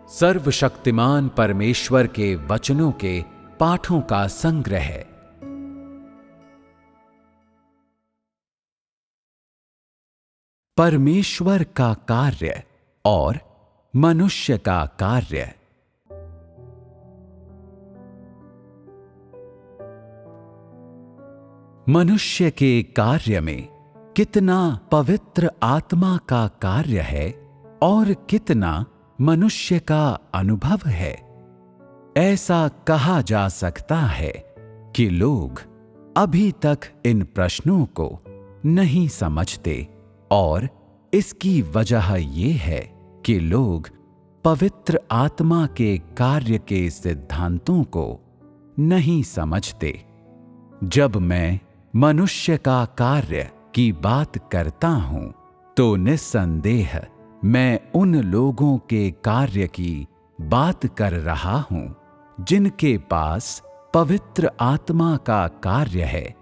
सर्वशक्तिमान परमेश्वर के वचनों के पाठों का संग्रह। परमेश्वर का कार्य और मनुष्य का कार्य। मनुष्य के कार्य में कितना पवित्र आत्मा का कार्य है और कितना मनुष्य का अनुभव है। ऐसा कहा जा सकता है कि लोग अभी तक इन प्रश्नों को नहीं समझते और इसकी वजह ये है कि लोग पवित्र आत्मा के कार्य के सिद्धांतों को नहीं समझते। जब मैं मनुष्य का कार्य की बात करता हूं तो निस्संदेह मैं उन लोगों के कार्य की बात कर रहा हूं जिनके पास पवित्र आत्मा का कार्य है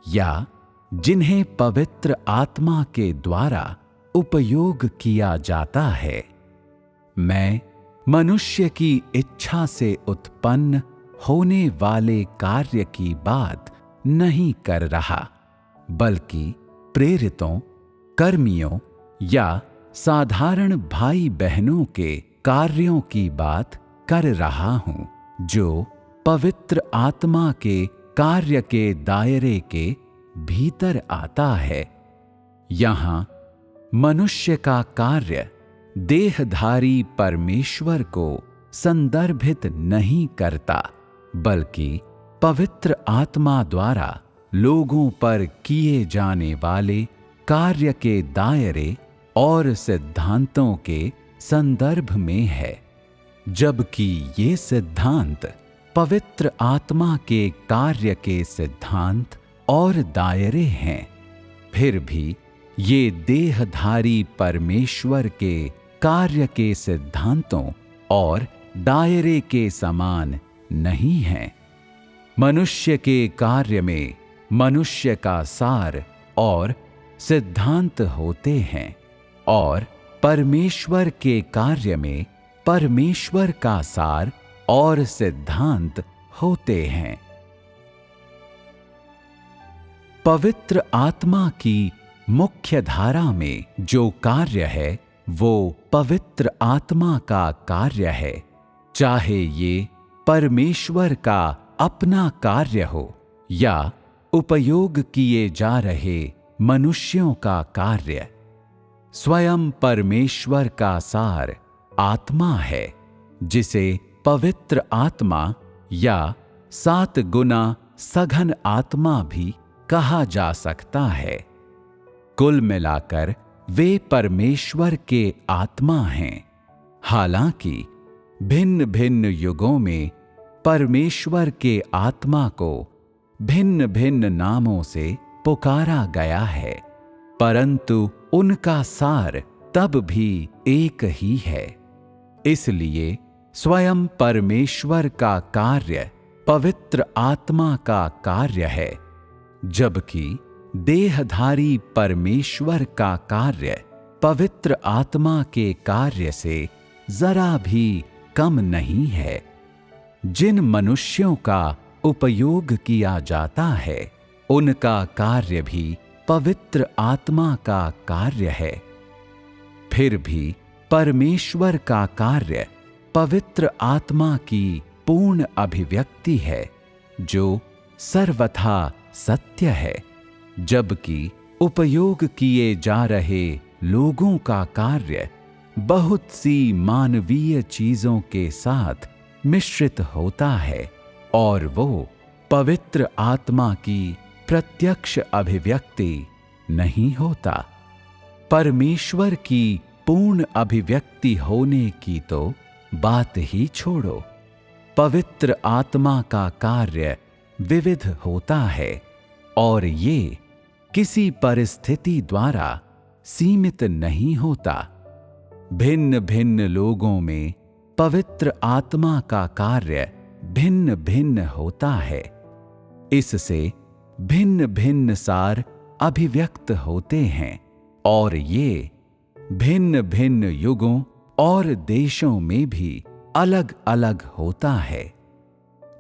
या जिन्हें पवित्र आत्मा के द्वारा उपयोग किया जाता है। मैं मनुष्य की इच्छा से उत्पन्न होने वाले कार्य की बात नहीं कर रहा, बल्कि प्रेरितों, कर्मियों या साधारण भाई बहनों के कार्यों की बात कर रहा हूं जो पवित्र आत्मा के कार्य के दायरे के भीतर आता है। यहां मनुष्य का कार्य देहधारी परमेश्वर को संदर्भित नहीं करता, बल्कि पवित्र आत्मा द्वारा लोगों पर किए जाने वाले कार्य के दायरे और सिद्धांतों के संदर्भ में है। जबकि ये सिद्धांत पवित्र आत्मा के कार्य के सिद्धांत और दायरे हैं, फिर भी ये देहधारी परमेश्वर के कार्य के सिद्धांतों और दायरे के समान नहीं हैं। मनुष्य के कार्य में मनुष्य का सार और सिद्धांत होते हैं और परमेश्वर के कार्य में परमेश्वर का सार और सिद्धांत होते हैं। पवित्र आत्मा की मुख्य धारा में जो कार्य है वो पवित्र आत्मा का कार्य है, चाहे ये परमेश्वर का अपना कार्य हो या उपयोग किए जा रहे मनुष्यों का कार्य। स्वयं परमेश्वर का सार आत्मा है, जिसे पवित्र आत्मा या 7 गुना सघन आत्मा भी कहा जा सकता है। कुल मिलाकर वे परमेश्वर के आत्मा हैं। हालांकि भिन्न भिन्न युगों में परमेश्वर के आत्मा को भिन्न भिन्न नामों से पुकारा गया है, परंतु उनका सार तब भी एक ही है। इसलिए स्वयं परमेश्वर का कार्य पवित्र आत्मा का कार्य है, जबकि देहधारी परमेश्वर का कार्य पवित्र आत्मा के कार्य से जरा भी कम नहीं है। जिन मनुष्यों का उपयोग किया जाता है उनका कार्य भी पवित्र आत्मा का कार्य है। फिर भी परमेश्वर का कार्य पवित्र आत्मा की पूर्ण अभिव्यक्ति है जो सर्वथा सत्य है, जबकि उपयोग किए जा रहे लोगों का कार्य बहुत सी मानवीय चीजों के साथ मिश्रित होता है और वो पवित्र आत्मा की प्रत्यक्ष अभिव्यक्ति नहीं होता। परमेश्वर की पूर्ण अभिव्यक्ति होने की तो बात ही छोड़ो, पवित्र आत्मा का कार्य विविध होता है और ये किसी परिस्थिति द्वारा सीमित नहीं होता। भिन्न भिन्न लोगों में पवित्र आत्मा का कार्य भिन्न भिन्न होता है। इससे भिन्न भिन्न सार अभिव्यक्त होते हैं और ये भिन्न भिन्न युगों और देशों में भी अलग अलग होता है।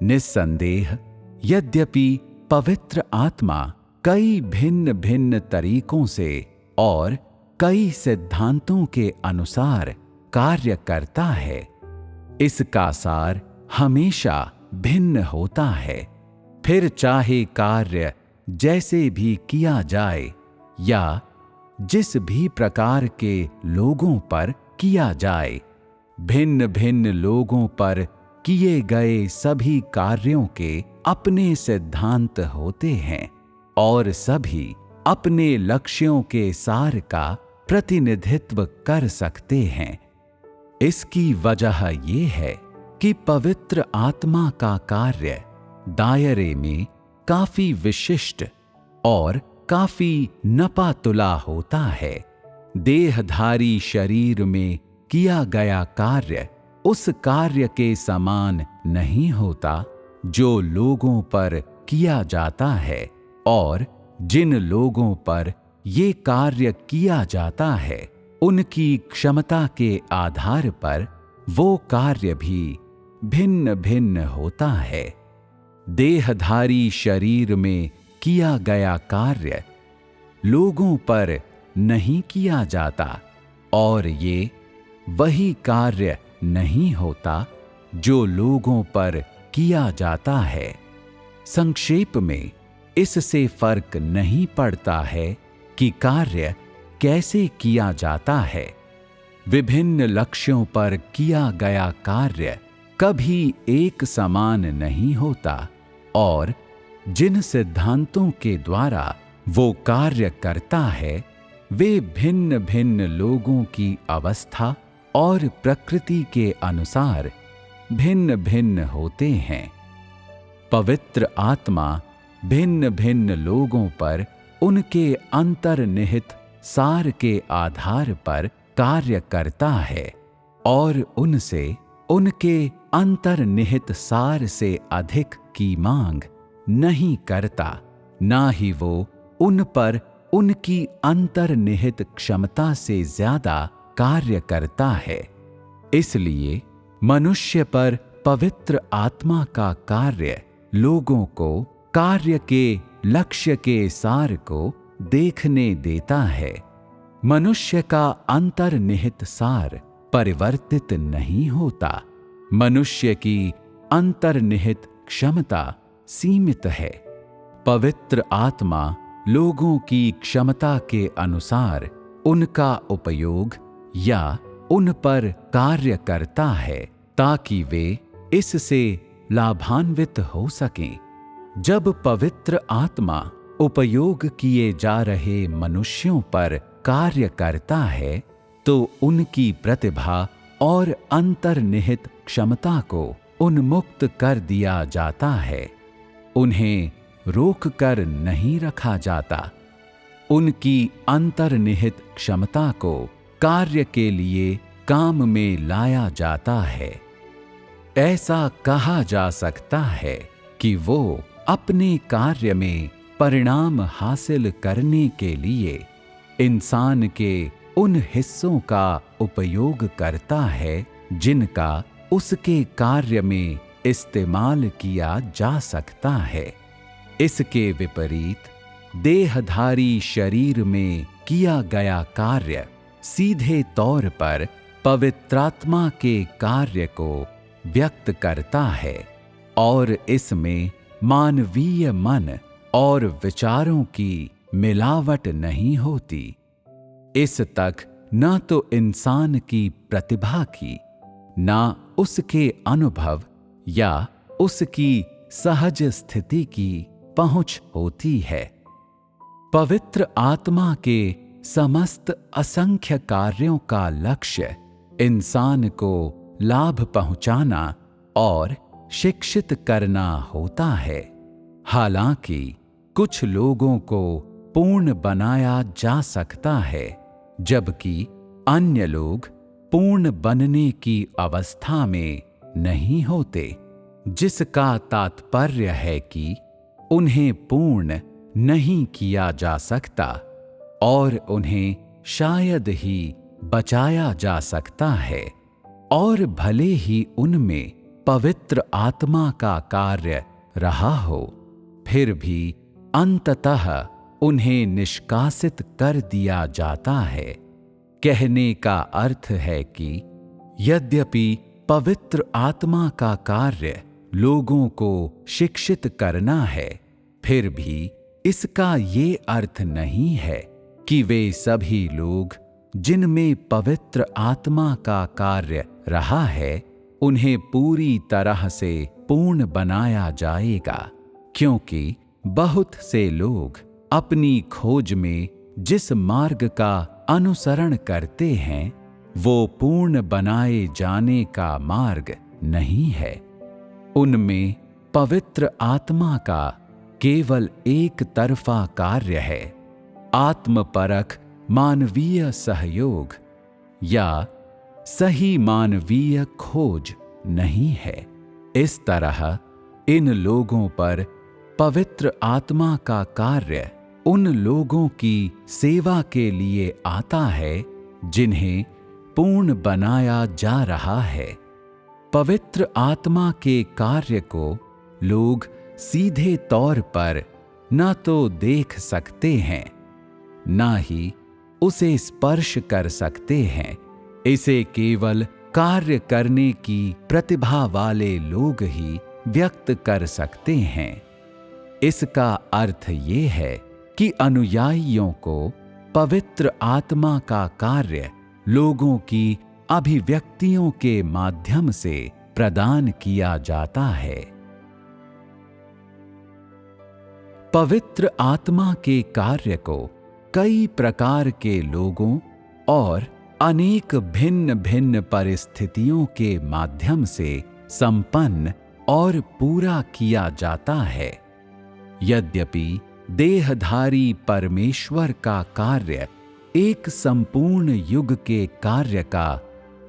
निस्संदेह यद्यपि पवित्र आत्मा कई भिन्न भिन्न तरीकों से और कई सिद्धांतों के अनुसार कार्य करता है, इसका सार हमेशा भिन्न होता है। फिर चाहे कार्य जैसे भी किया जाए या जिस भी प्रकार के लोगों पर किया जाए, भिन्न भिन्न लोगों पर किए गए सभी कार्यों के अपने सिद्धांत होते हैं और सभी अपने लक्ष्यों के सार का प्रतिनिधित्व कर सकते हैं। इसकी वजह ये है कि पवित्र आत्मा का कार्य दायरे में काफी विशिष्ट और काफी नपातुला होता है। देहधारी शरीर में किया गया कार्य उस कार्य के समान नहीं होता जो लोगों पर किया जाता है, और जिन लोगों पर ये कार्य किया जाता है उनकी क्षमता के आधार पर वो कार्य भी भिन्न भिन्न होता है। देहधारी शरीर में किया गया कार्य लोगों पर नहीं किया जाता और ये वही कार्य नहीं होता जो लोगों पर किया जाता है। संक्षेप में इससे फर्क नहीं पड़ता है कि कार्य कैसे किया जाता है। विभिन्न लक्ष्यों पर किया गया कार्य कभी एक समान नहीं होता और जिन सिद्धांतों के द्वारा वो कार्य करता है वे भिन्न भिन्न लोगों की अवस्था और प्रकृति के अनुसार भिन्न भिन्न होते हैं। पवित्र आत्मा भिन्न भिन्न लोगों पर उनके अंतर्निहित सार के आधार पर कार्य करता है और उनसे उनके अंतर्निहित सार से अधिक की मांग नहीं करता, ना ही वो उन पर उनकी अंतर्निहित क्षमता से ज्यादा कार्य करता है। इसलिए मनुष्य पर पवित्र आत्मा का कार्य लोगों को कार्य के लक्ष्य के सार को देखने देता है। मनुष्य का अंतर्निहित सार परिवर्तित नहीं होता। मनुष्य की अंतर्निहित क्षमता सीमित है। पवित्र आत्मा लोगों की क्षमता के अनुसार उनका उपयोग या उन पर कार्य करता है ताकि वे इससे लाभान्वित हो सकें। जब पवित्र आत्मा उपयोग किए जा रहे मनुष्यों पर कार्य करता है तो उनकी प्रतिभा और अंतर्निहित क्षमता को उन्मुक्त कर दिया जाता है। उन्हें रोक कर नहीं रखा जाता। उनकी अंतर्निहित क्षमता को कार्य के लिए काम में लाया जाता है। ऐसा कहा जा सकता है कि वो अपने कार्य में परिणाम हासिल करने के लिए इंसान के उन हिस्सों का उपयोग करता है जिनका उसके कार्य में इस्तेमाल किया जा सकता है। इसके विपरीत देहधारी शरीर में किया गया कार्य सीधे तौर पर पवित्रात्मा के कार्य को व्यक्त करता है और इसमें मानवीय मन और विचारों की मिलावट नहीं होती। इस तक न तो इंसान की प्रतिभा की, न उसके अनुभव या उसकी सहज स्थिति की पहुंच होती है। पवित्र आत्मा के समस्त असंख्य कार्यों का लक्ष्य इंसान को लाभ पहुंचाना और शिक्षित करना होता है। हालांकि कुछ लोगों को पूर्ण बनाया जा सकता है, जबकि अन्य लोग पूर्ण बनने की अवस्था में नहीं होते, जिसका तात्पर्य है कि उन्हें पूर्ण नहीं किया जा सकता और उन्हें शायद ही बचाया जा सकता है और भले ही उनमें पवित्र आत्मा का कार्य रहा हो, फिर भी अंततः उन्हें निष्कासित कर दिया जाता है। कहने का अर्थ है कि यद्यपि पवित्र आत्मा का कार्य लोगों को शिक्षित करना है, फिर भी इसका ये अर्थ नहीं है कि वे सभी लोग जिनमें पवित्र आत्मा का कार्य रहा है उन्हें पूरी तरह से पूर्ण बनाया जाएगा, क्योंकि बहुत से लोग अपनी खोज में जिस मार्ग का अनुसरण करते हैं वो पूर्ण बनाए जाने का मार्ग नहीं है। उनमें पवित्र आत्मा का केवल एक तरफा कार्य है, आत्मपरख मानवीय सहयोग या सही मानवीय खोज नहीं है। इस तरह इन लोगों पर पवित्र आत्मा का कार्य उन लोगों की सेवा के लिए आता है जिन्हें पूर्ण बनाया जा रहा है। पवित्र आत्मा के कार्य को लोग सीधे तौर पर न तो देख सकते हैं, न ही उसे स्पर्श कर सकते हैं। इसे केवल कार्य करने की प्रतिभा वाले लोग ही व्यक्त कर सकते हैं। इसका अर्थ ये है कि अनुयायियों को पवित्र आत्मा का कार्य लोगों की अभिव्यक्तियों के माध्यम से प्रदान किया जाता है। पवित्र आत्मा के कार्य को कई प्रकार के लोगों और अनेक भिन्न भिन्न परिस्थितियों के माध्यम से संपन्न और पूरा किया जाता है। यद्यपि देहधारी परमेश्वर का कार्य एक संपूर्ण युग के कार्य का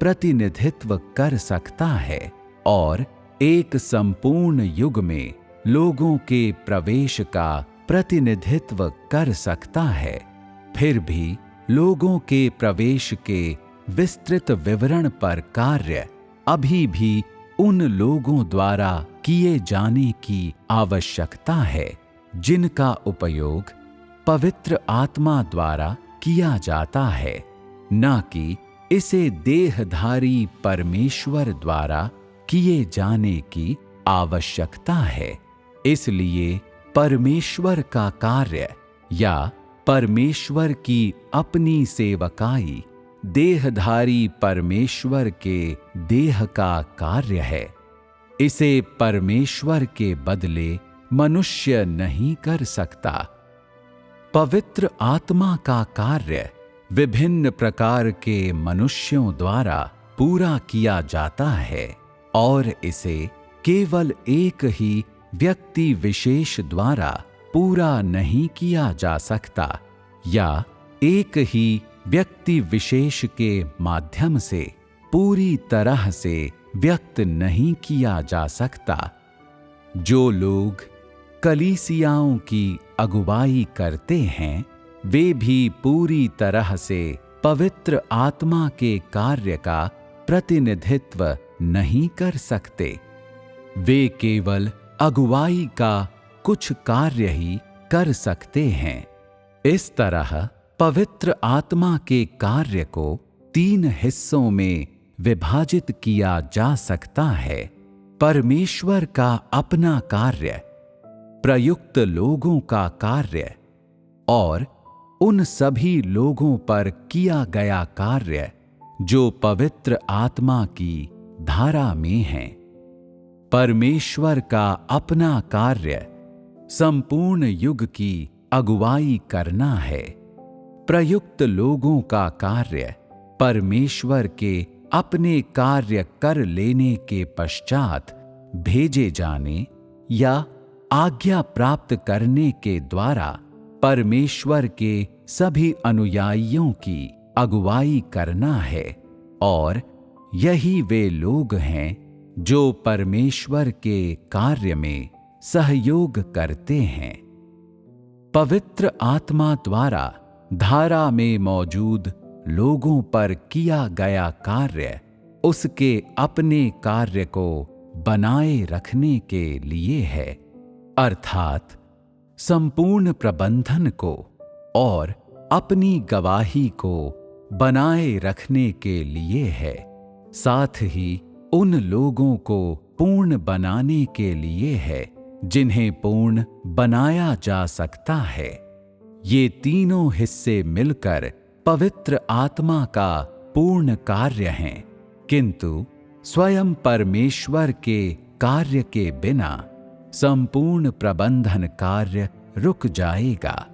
प्रतिनिधित्व कर सकता है और एक संपूर्ण युग में लोगों के प्रवेश का प्रतिनिधित्व कर सकता है, फिर भी लोगों के प्रवेश के विस्तृत विवरण पर कार्य अभी भी उन लोगों द्वारा किए जाने की आवश्यकता है जिनका उपयोग पवित्र आत्मा द्वारा किया जाता है, न कि इसे देहधारी परमेश्वर द्वारा किए जाने की आवश्यकता है। इसलिए परमेश्वर का कार्य या परमेश्वर की अपनी सेवकाई देहधारी परमेश्वर के देह का कार्य है। इसे परमेश्वर के बदले मनुष्य नहीं कर सकता। पवित्र आत्मा का कार्य विभिन्न प्रकार के मनुष्यों द्वारा पूरा किया जाता है और इसे केवल एक ही व्यक्ति विशेष द्वारा पूरा नहीं किया जा सकता या एक ही व्यक्ति विशेष के माध्यम से पूरी तरह से व्यक्त नहीं किया जा सकता। जो लोग कलीसियाओं की अगुवाई करते हैं वे भी पूरी तरह से पवित्र आत्मा के कार्य का प्रतिनिधित्व नहीं कर सकते। वे केवल अगुवाई का कुछ कार्य ही कर सकते हैं। इस तरह पवित्र आत्मा के कार्य को 3 हिस्सों में विभाजित किया जा सकता है। परमेश्वर का अपना कार्य, प्रयुक्त लोगों का कार्य और उन सभी लोगों पर किया गया कार्य जो पवित्र आत्मा की धारा में हैं। परमेश्वर का अपना कार्य संपूर्ण युग की अगुवाई करना है। प्रयुक्त लोगों का कार्य परमेश्वर के अपने कार्य कर लेने के पश्चात भेजे जाने या आज्ञा प्राप्त करने के द्वारा परमेश्वर के सभी अनुयायियों की अगुवाई करना है और यही वे लोग हैं जो परमेश्वर के कार्य में सहयोग करते हैं। पवित्र आत्मा द्वारा धारा में मौजूद लोगों पर किया गया कार्य उसके अपने कार्य को बनाए रखने के लिए है, अर्थात संपूर्ण प्रबंधन को और अपनी गवाही को बनाए रखने के लिए है, साथ ही उन लोगों को पूर्ण बनाने के लिए है जिन्हें पूर्ण बनाया जा सकता है। ये तीनों हिस्से मिलकर पवित्र आत्मा का पूर्ण कार्य हैं, किंतु स्वयं परमेश्वर के कार्य के बिना संपूर्ण प्रबंधन कार्य रुक जाएगा।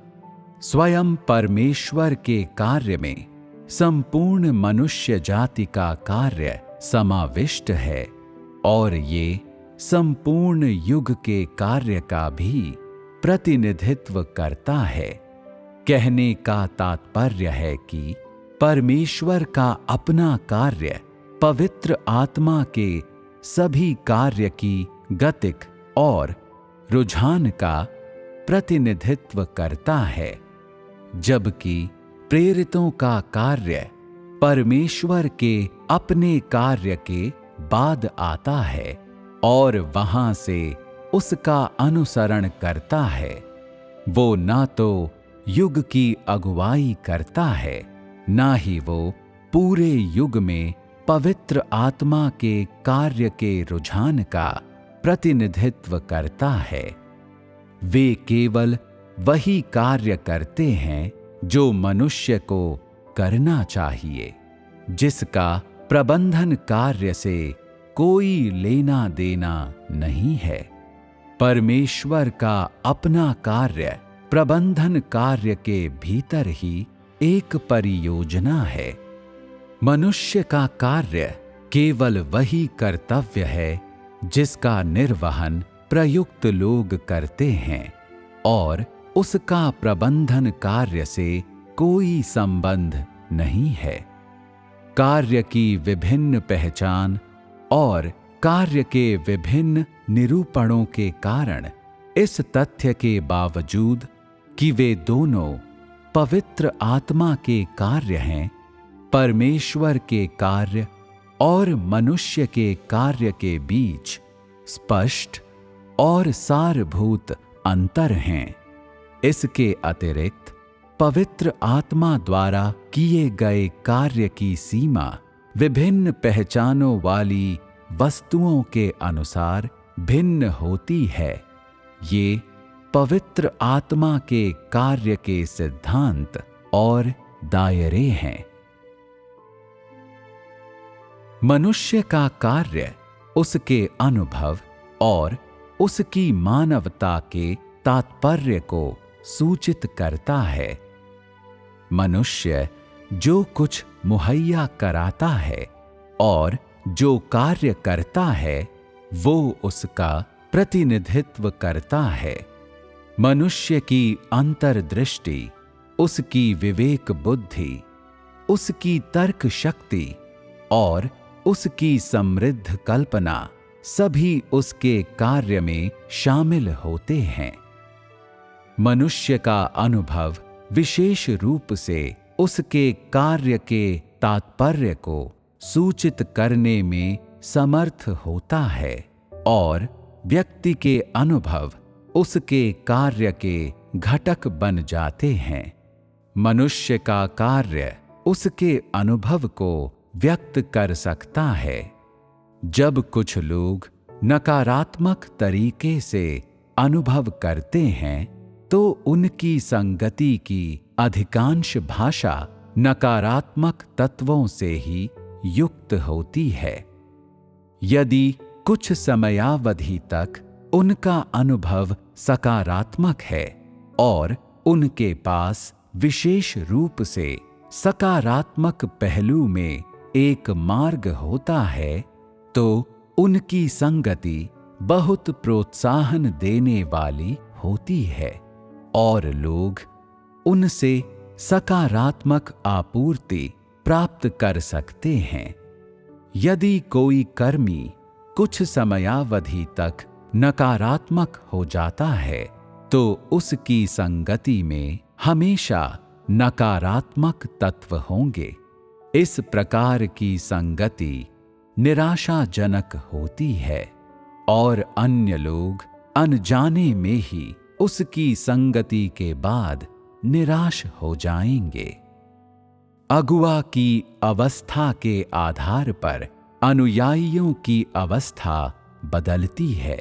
स्वयं परमेश्वर के कार्य में संपूर्ण मनुष्य जाति का कार्य समाविष्ट है और ये संपूर्ण युग के कार्य का भी प्रतिनिधित्व करता है। कहने का तात्पर्य है कि परमेश्वर का अपना कार्य पवित्र आत्मा के सभी कार्य की गतिक और रुझान का प्रतिनिधित्व करता है, जबकि प्रेरितों का कार्य परमेश्वर के अपने कार्य के बाद आता है और वहां से उसका अनुसरण करता है। वो ना तो युग की अगुवाई करता है, ना ही वो पूरे युग में पवित्र आत्मा के कार्य के रुझान का प्रतिनिधित्व करता है। वे केवल वही कार्य करते हैं जो मनुष्य को करना चाहिए, जिसका प्रबंधन कार्य से कोई लेना देना नहीं है। परमेश्वर का अपना कार्य प्रबंधन कार्य के भीतर ही एक परियोजना है। मनुष्य का कार्य केवल वही कर्तव्य है जिसका निर्वहन प्रयुक्त लोग करते हैं और उसका प्रबंधन कार्य से कोई संबंध नहीं है। कार्य की विभिन्न पहचान और कार्य के विभिन्न निरूपणों के कारण इस तथ्य के बावजूद कि वे दोनों पवित्र आत्मा के कार्य हैं, परमेश्वर के कार्य और मनुष्य के कार्य के बीच स्पष्ट और सारभूत अंतर हैं। इसके अतिरिक्त पवित्र आत्मा द्वारा किए गए कार्य की सीमा विभिन्न पहचानों वाली वस्तुओं के अनुसार भिन्न होती है। ये पवित्र आत्मा के कार्य के सिद्धांत और दायरे हैं। मनुष्य का कार्य उसके अनुभव और उसकी मानवता के तात्पर्य को सूचित करता है। मनुष्य जो कुछ मुहैया कराता है और जो कार्य करता है वो उसका प्रतिनिधित्व करता है। मनुष्य की अंतर्दृष्टि, उसकी विवेक बुद्धि, उसकी तर्क शक्ति और उसकी समृद्ध कल्पना सभी उसके कार्य में शामिल होते हैं। मनुष्य का अनुभव विशेष रूप से उसके कार्य के तात्पर्य को सूचित करने में समर्थ होता है और व्यक्ति के अनुभव उसके कार्य के घटक बन जाते हैं। मनुष्य का कार्य उसके अनुभव को व्यक्त कर सकता है। जब कुछ लोग नकारात्मक तरीके से अनुभव करते हैं तो उनकी संगति की अधिकांश भाषा नकारात्मक तत्वों से ही युक्त होती है। यदि कुछ समयावधि तक उनका अनुभव सकारात्मक है और उनके पास विशेष रूप से सकारात्मक पहलू में एक मार्ग होता है तो उनकी संगति बहुत प्रोत्साहन देने वाली होती है और लोग उनसे सकारात्मक आपूर्ति प्राप्त कर सकते हैं। यदि कोई कर्मी कुछ समयावधि तक नकारात्मक हो जाता है तो उसकी संगति में हमेशा नकारात्मक तत्व होंगे। इस प्रकार की संगति निराशाजनक होती है और अन्य लोग अनजाने में ही उसकी संगति के बाद निराश हो जाएंगे। अगुआ की अवस्था के आधार पर अनुयायियों की अवस्था बदलती है।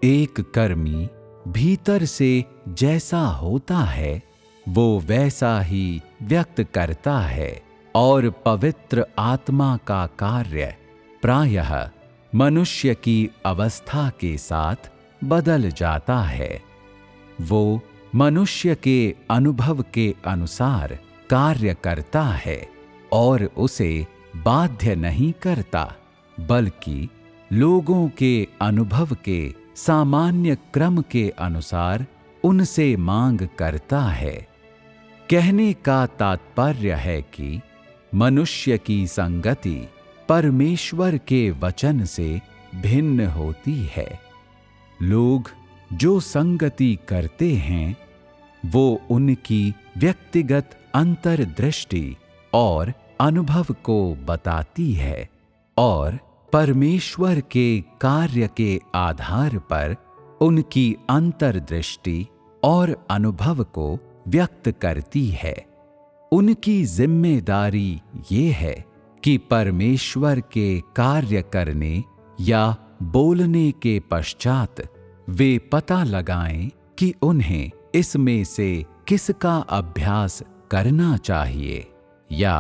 एक कर्मी भीतर से जैसा होता है वो वैसा ही व्यक्त करता है और पवित्र आत्मा का कार्य प्रायः मनुष्य की अवस्था के साथ बदल जाता है। वो मनुष्य के अनुभव के अनुसार कार्य करता है और उसे बाध्य नहीं करता, बल्कि लोगों के अनुभव के सामान्य क्रम के अनुसार उनसे मांग करता है। कहने का तात्पर्य है कि मनुष्य की संगति परमेश्वर के वचन से भिन्न होती है। लोग जो संगति करते हैं वो उनकी व्यक्तिगत अंतर्दृष्टि और अनुभव को बताती है और परमेश्वर के कार्य के आधार पर उनकी अंतर्दृष्टि और अनुभव को व्यक्त करती है। उनकी जिम्मेदारी ये है कि परमेश्वर के कार्य करने या बोलने के पश्चात वे पता लगाएं कि उन्हें इसमें से किसका अभ्यास करना चाहिए या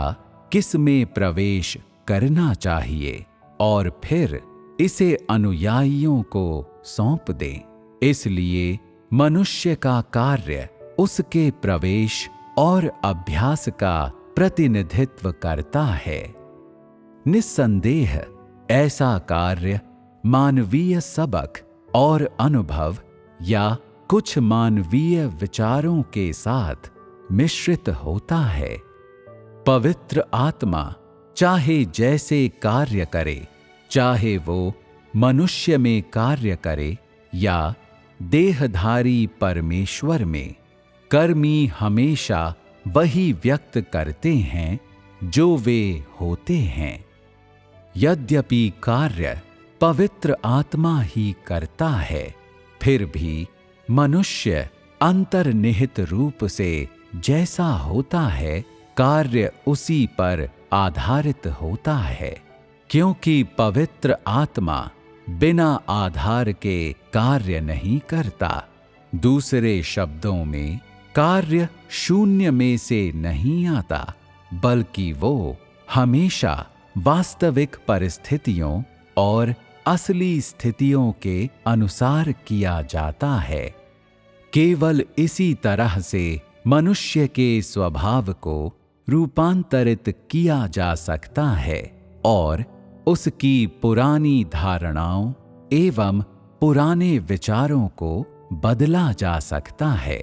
किस में प्रवेश करना चाहिए और फिर इसे अनुयायियों को सौंप दें। इसलिए मनुष्य का कार्य उसके प्रवेश और अभ्यास का प्रतिनिधित्व करता है। निस्संदेह ऐसा कार्य मानवीय सबक और अनुभव या कुछ मानवीय विचारों के साथ मिश्रित होता है। पवित्र आत्मा चाहे जैसे कार्य करे, चाहे वो मनुष्य में कार्य करे या देहधारी परमेश्वर में, कर्मी हमेशा वही व्यक्त करते हैं जो वे होते हैं। यद्यपि कार्य पवित्र आत्मा ही करता है, फिर भी मनुष्य अंतर्निहित रूप से जैसा होता है, कार्य उसी पर आधारित होता है, क्योंकि पवित्र आत्मा बिना आधार के कार्य नहीं करता। दूसरे शब्दों में, कार्य शून्य में से नहीं आता, बल्कि वो हमेशा वास्तविक परिस्थितियों और असली स्थितियों के अनुसार किया जाता है। केवल इसी तरह से मनुष्य के स्वभाव को रूपांतरित किया जा सकता है और उसकी पुरानी धारणाओं एवं पुराने विचारों को बदला जा सकता है।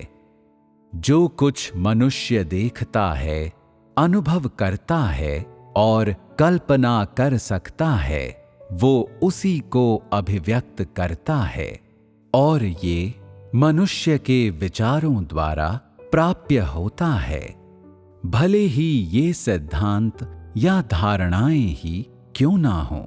जो कुछ मनुष्य देखता है, अनुभव करता है और कल्पना कर सकता है, वो उसी को अभिव्यक्त करता है और ये मनुष्य के विचारों द्वारा प्राप्य होता है। भले ही ये सिद्धांत या धारणाएं ही क्यों ना हों,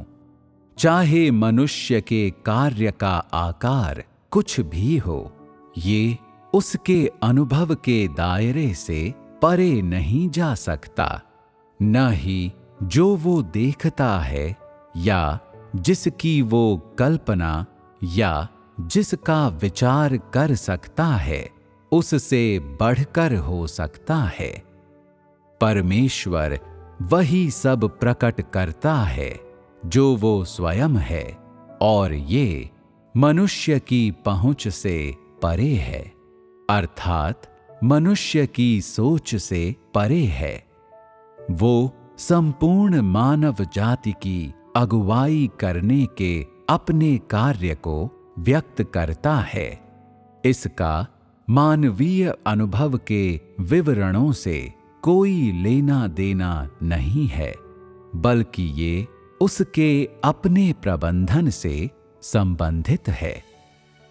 चाहे मनुष्य के कार्य का आकार कुछ भी हो, ये उसके अनुभव के दायरे से परे नहीं जा सकता। न ही जो वो देखता है या जिसकी वो कल्पना या जिसका विचार कर सकता है, उससे बढ़कर हो सकता है। परमेश्वर वही सब प्रकट करता है जो वो स्वयं है और ये मनुष्य की पहुंच से परे है, अर्थात मनुष्य की सोच से परे है। वो संपूर्ण मानव जाति की अगुवाई करने के अपने कार्य को व्यक्त करता है। इसका मानवीय अनुभव के विवरणों से कोई लेना देना नहीं है, बल्कि ये उसके अपने प्रबंधन से संबंधित है।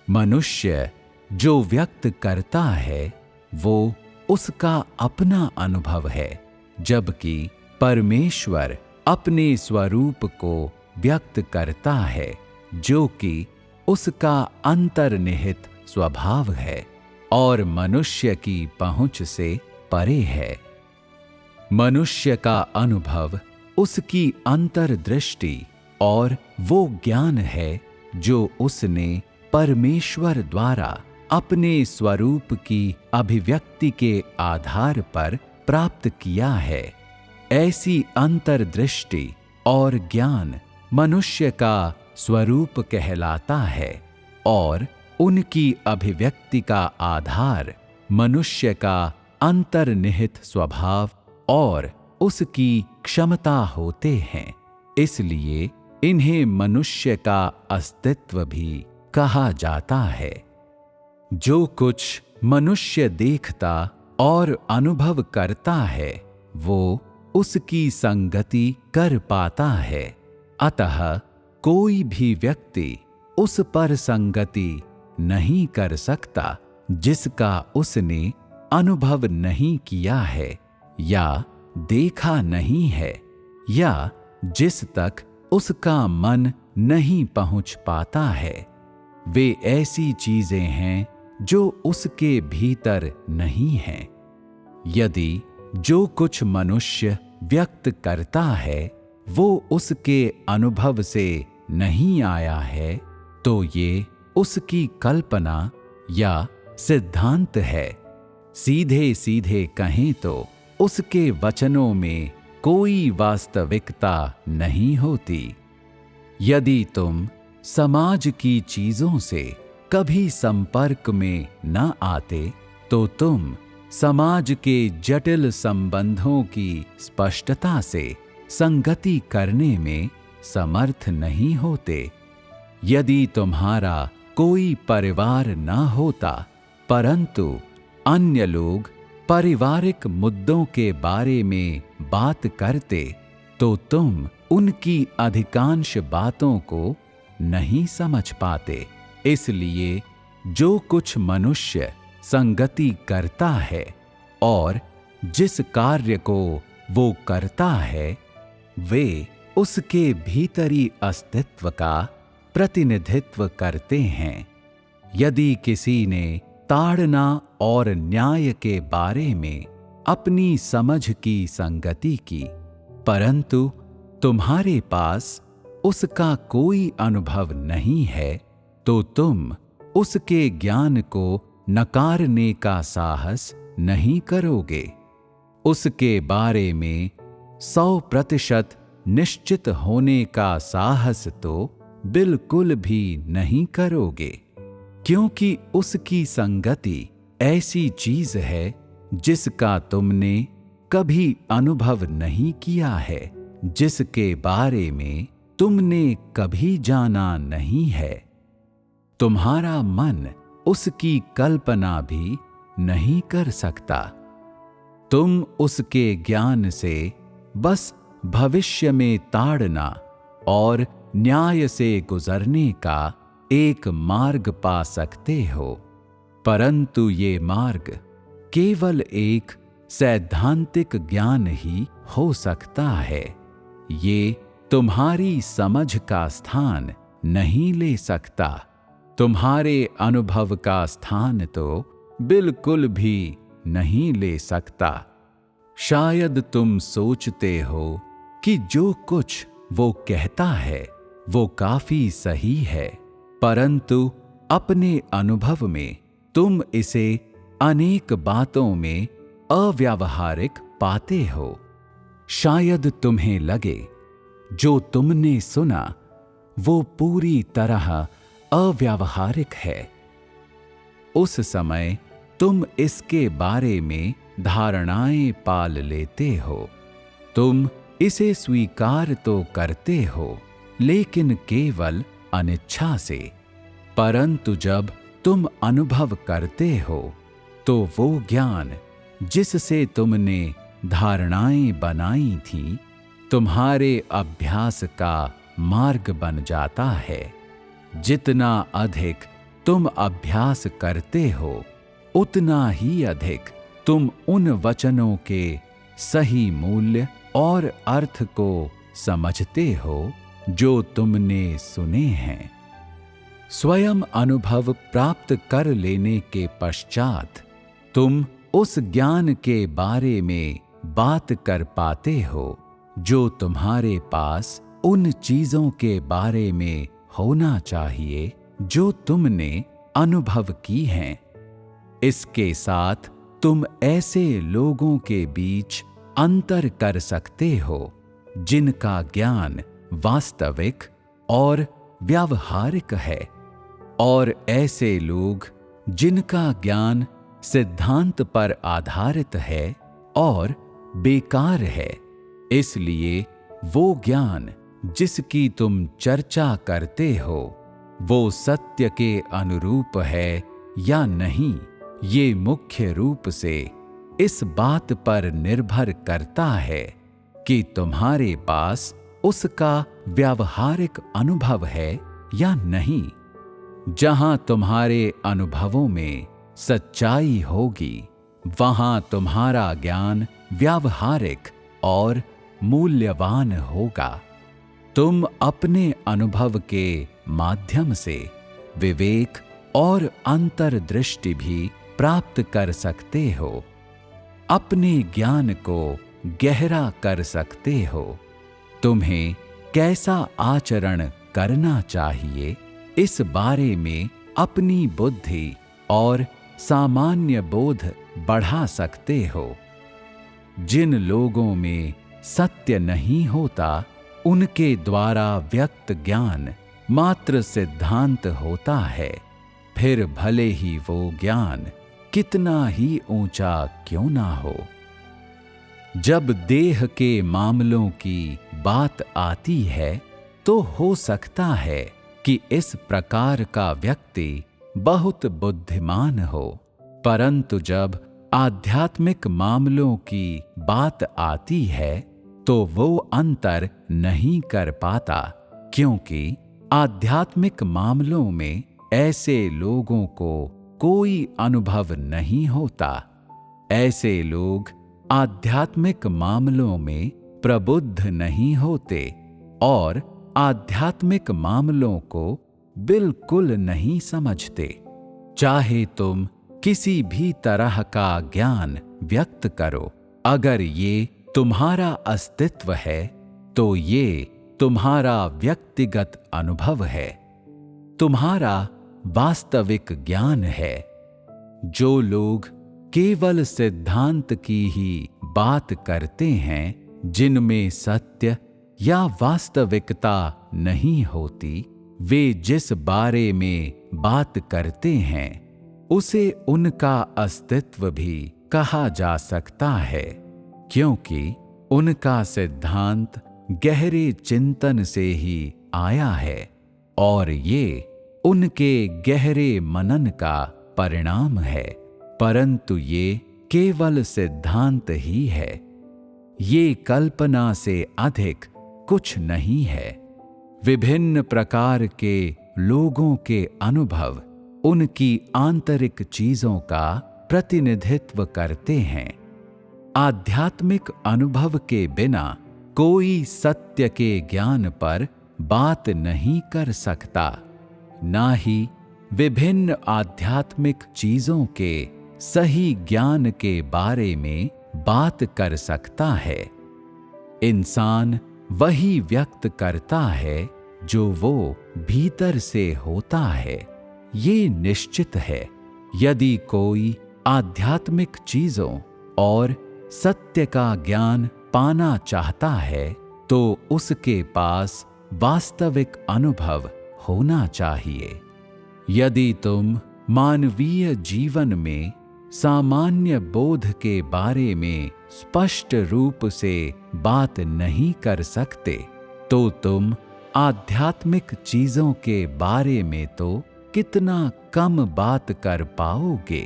मनुष्य जो व्यक्त करता है वो उसका अपना अनुभव है, जबकि परमेश्वर अपने स्वरूप को व्यक्त करता है, जो कि उसका अंतर्निहित स्वभाव है और मनुष्य की पहुंच से परे है। मनुष्य का अनुभव उसकी अंतर्दृष्टि और वो ज्ञान है जो उसने परमेश्वर द्वारा अपने स्वरूप की अभिव्यक्ति के आधार पर प्राप्त किया है। ऐसी अंतर्दृष्टि और ज्ञान मनुष्य का स्वरूप कहलाता है और उनकी अभिव्यक्ति का आधार मनुष्य का अंतर्निहित स्वभाव और उसकी क्षमता होते हैं। इसलिए इन्हें मनुष्य का अस्तित्व भी कहा जाता है। जो कुछ मनुष्य देखता और अनुभव करता है, वो उसकी संगति कर पाता है। अतः कोई भी व्यक्ति उस पर संगति नहीं कर सकता जिसका उसने अनुभव नहीं किया है या देखा नहीं है या जिस तक उसका मन नहीं पहुंच पाता है। वे ऐसी चीजें हैं जो उसके भीतर नहीं हैं। यदि जो कुछ मनुष्य व्यक्त करता है वो उसके अनुभव से नहीं आया है, तो ये उसकी कल्पना या सिद्धांत है। सीधे सीधे कहें तो उसके वचनों में कोई वास्तविकता नहीं होती। यदि तुम समाज की चीजों से कभी संपर्क में न आते, तो तुम समाज के जटिल संबंधों की स्पष्टता से संगति करने में समर्थ नहीं होते। यदि तुम्हारा कोई परिवार न होता, परंतु अन्य लोग पारिवारिक मुद्दों के बारे में बात करते, तो तुम उनकी अधिकांश बातों को नहीं समझ पाते। इसलिए जो कुछ मनुष्य संगति करता है और जिस कार्य को वो करता है, वे उसके भीतरी अस्तित्व का प्रतिनिधित्व करते हैं। यदि किसी ने ताड़ना और न्याय के बारे में अपनी समझ की संगति की, परंतु तुम्हारे पास उसका कोई अनुभव नहीं है, तो तुम उसके ज्ञान को नकारने का साहस नहीं करोगे। उसके बारे में 100% निश्चित होने का साहस तो बिल्कुल भी नहीं करोगे, क्योंकि उसकी संगति ऐसी चीज है जिसका तुमने कभी अनुभव नहीं किया है, जिसके बारे में तुमने कभी जाना नहीं है। तुम्हारा मन उसकी कल्पना भी नहीं कर सकता। तुम उसके ज्ञान से बस भविष्य में ताड़ना और न्याय से गुजरने का एक मार्ग पा सकते हो, परंतु ये मार्ग केवल एक सैद्धांतिक ज्ञान ही हो सकता है। ये तुम्हारी समझ का स्थान नहीं ले सकता। तुम्हारे अनुभव का स्थान तो बिल्कुल भी नहीं ले सकता। शायद तुम सोचते हो कि जो कुछ वो कहता है वो काफी सही है, परंतु अपने अनुभव में तुम इसे अनेक बातों में अव्यावहारिक पाते हो। शायद तुम्हें लगे जो तुमने सुना वो पूरी तरह अव्यावहारिक है। उस समय तुम इसके बारे में धारणाएं पाल लेते हो। तुम इसे स्वीकार तो करते हो, लेकिन केवल अनिच्छा से। परंतु जब तुम अनुभव करते हो, तो वो ज्ञान जिससे तुमने धारणाएं बनाई थीं, तुम्हारे अभ्यास का मार्ग बन जाता है। जितना अधिक तुम अभ्यास करते हो, उतना ही अधिक तुम उन वचनों के सही मूल्य और अर्थ को समझते हो जो तुमने सुने हैं। स्वयं अनुभव प्राप्त कर लेने के पश्चात तुम उस ज्ञान के बारे में बात कर पाते हो जो तुम्हारे पास उन चीजों के बारे में होना चाहिए जो तुमने अनुभव की हैं। इसके साथ तुम ऐसे लोगों के बीच अंतर कर सकते हो जिनका ज्ञान वास्तविक और व्यावहारिक है, और ऐसे लोग जिनका ज्ञान सिद्धांत पर आधारित है और बेकार है। इसलिए वो ज्ञान जिसकी तुम चर्चा करते हो वो सत्य के अनुरूप है या नहीं, ये मुख्य रूप से इस बात पर निर्भर करता है कि तुम्हारे पास उसका व्यावहारिक अनुभव है या नहीं। जहां तुम्हारे अनुभवों में सच्चाई होगी वहां तुम्हारा ज्ञान व्यावहारिक और मूल्यवान होगा। तुम अपने अनुभव के माध्यम से विवेक और अंतर्दृष्टि भी प्राप्त कर सकते हो, अपने ज्ञान को गहरा कर सकते हो। तुम्हें कैसा आचरण करना चाहिए इस बारे में अपनी बुद्धि और सामान्य बोध बढ़ा सकते हो। जिन लोगों में सत्य नहीं होता उनके द्वारा व्यक्त ज्ञान मात्र सिद्धांत होता है, फिर भले ही वो ज्ञान कितना ही ऊंचा क्यों ना हो। जब देह के मामलों की बात आती है तो हो सकता है कि इस प्रकार का व्यक्ति बहुत बुद्धिमान हो, परंतु जब आध्यात्मिक मामलों की बात आती है तो वो अंतर नहीं कर पाता, क्योंकि आध्यात्मिक मामलों में ऐसे लोगों को कोई अनुभव नहीं होता। ऐसे लोग आध्यात्मिक मामलों में प्रबुद्ध नहीं होते और आध्यात्मिक मामलों को बिल्कुल नहीं समझते। चाहे तुम किसी भी तरह का ज्ञान व्यक्त करो, अगर ये तुम्हारा अस्तित्व है तो ये तुम्हारा व्यक्तिगत अनुभव है, तुम्हारा वास्तविक ज्ञान है। जो लोग केवल सिद्धांत की ही बात करते हैं, जिनमें सत्य या वास्तविकता नहीं होती, वे जिस बारे में बात करते हैं उसे उनका अस्तित्व भी कहा जा सकता है, क्योंकि उनका सिद्धांत गहरे चिंतन से ही आया है और ये उनके गहरे मनन का परिणाम है। परंतु ये केवल सिद्धांत ही है, ये कल्पना से अधिक कुछ नहीं है। विभिन्न प्रकार के लोगों के अनुभव उनकी आंतरिक चीजों का प्रतिनिधित्व करते हैं। आध्यात्मिक अनुभव के बिना कोई सत्य के ज्ञान पर बात नहीं कर सकता, ना ही विभिन्न आध्यात्मिक चीजों के सही ज्ञान के बारे में बात कर सकता है। इंसान वही व्यक्त करता है जो वो भीतर से होता है, ये निश्चित है। यदि कोई आध्यात्मिक चीजों और सत्य का ज्ञान पाना चाहता है तो उसके पास वास्तविक अनुभव होना चाहिए। यदि तुम मानवीय जीवन में सामान्य बोध के बारे में स्पष्ट रूप से बात नहीं कर सकते तो तुम आध्यात्मिक चीजों के बारे में तो कितना कम बात कर पाओगे।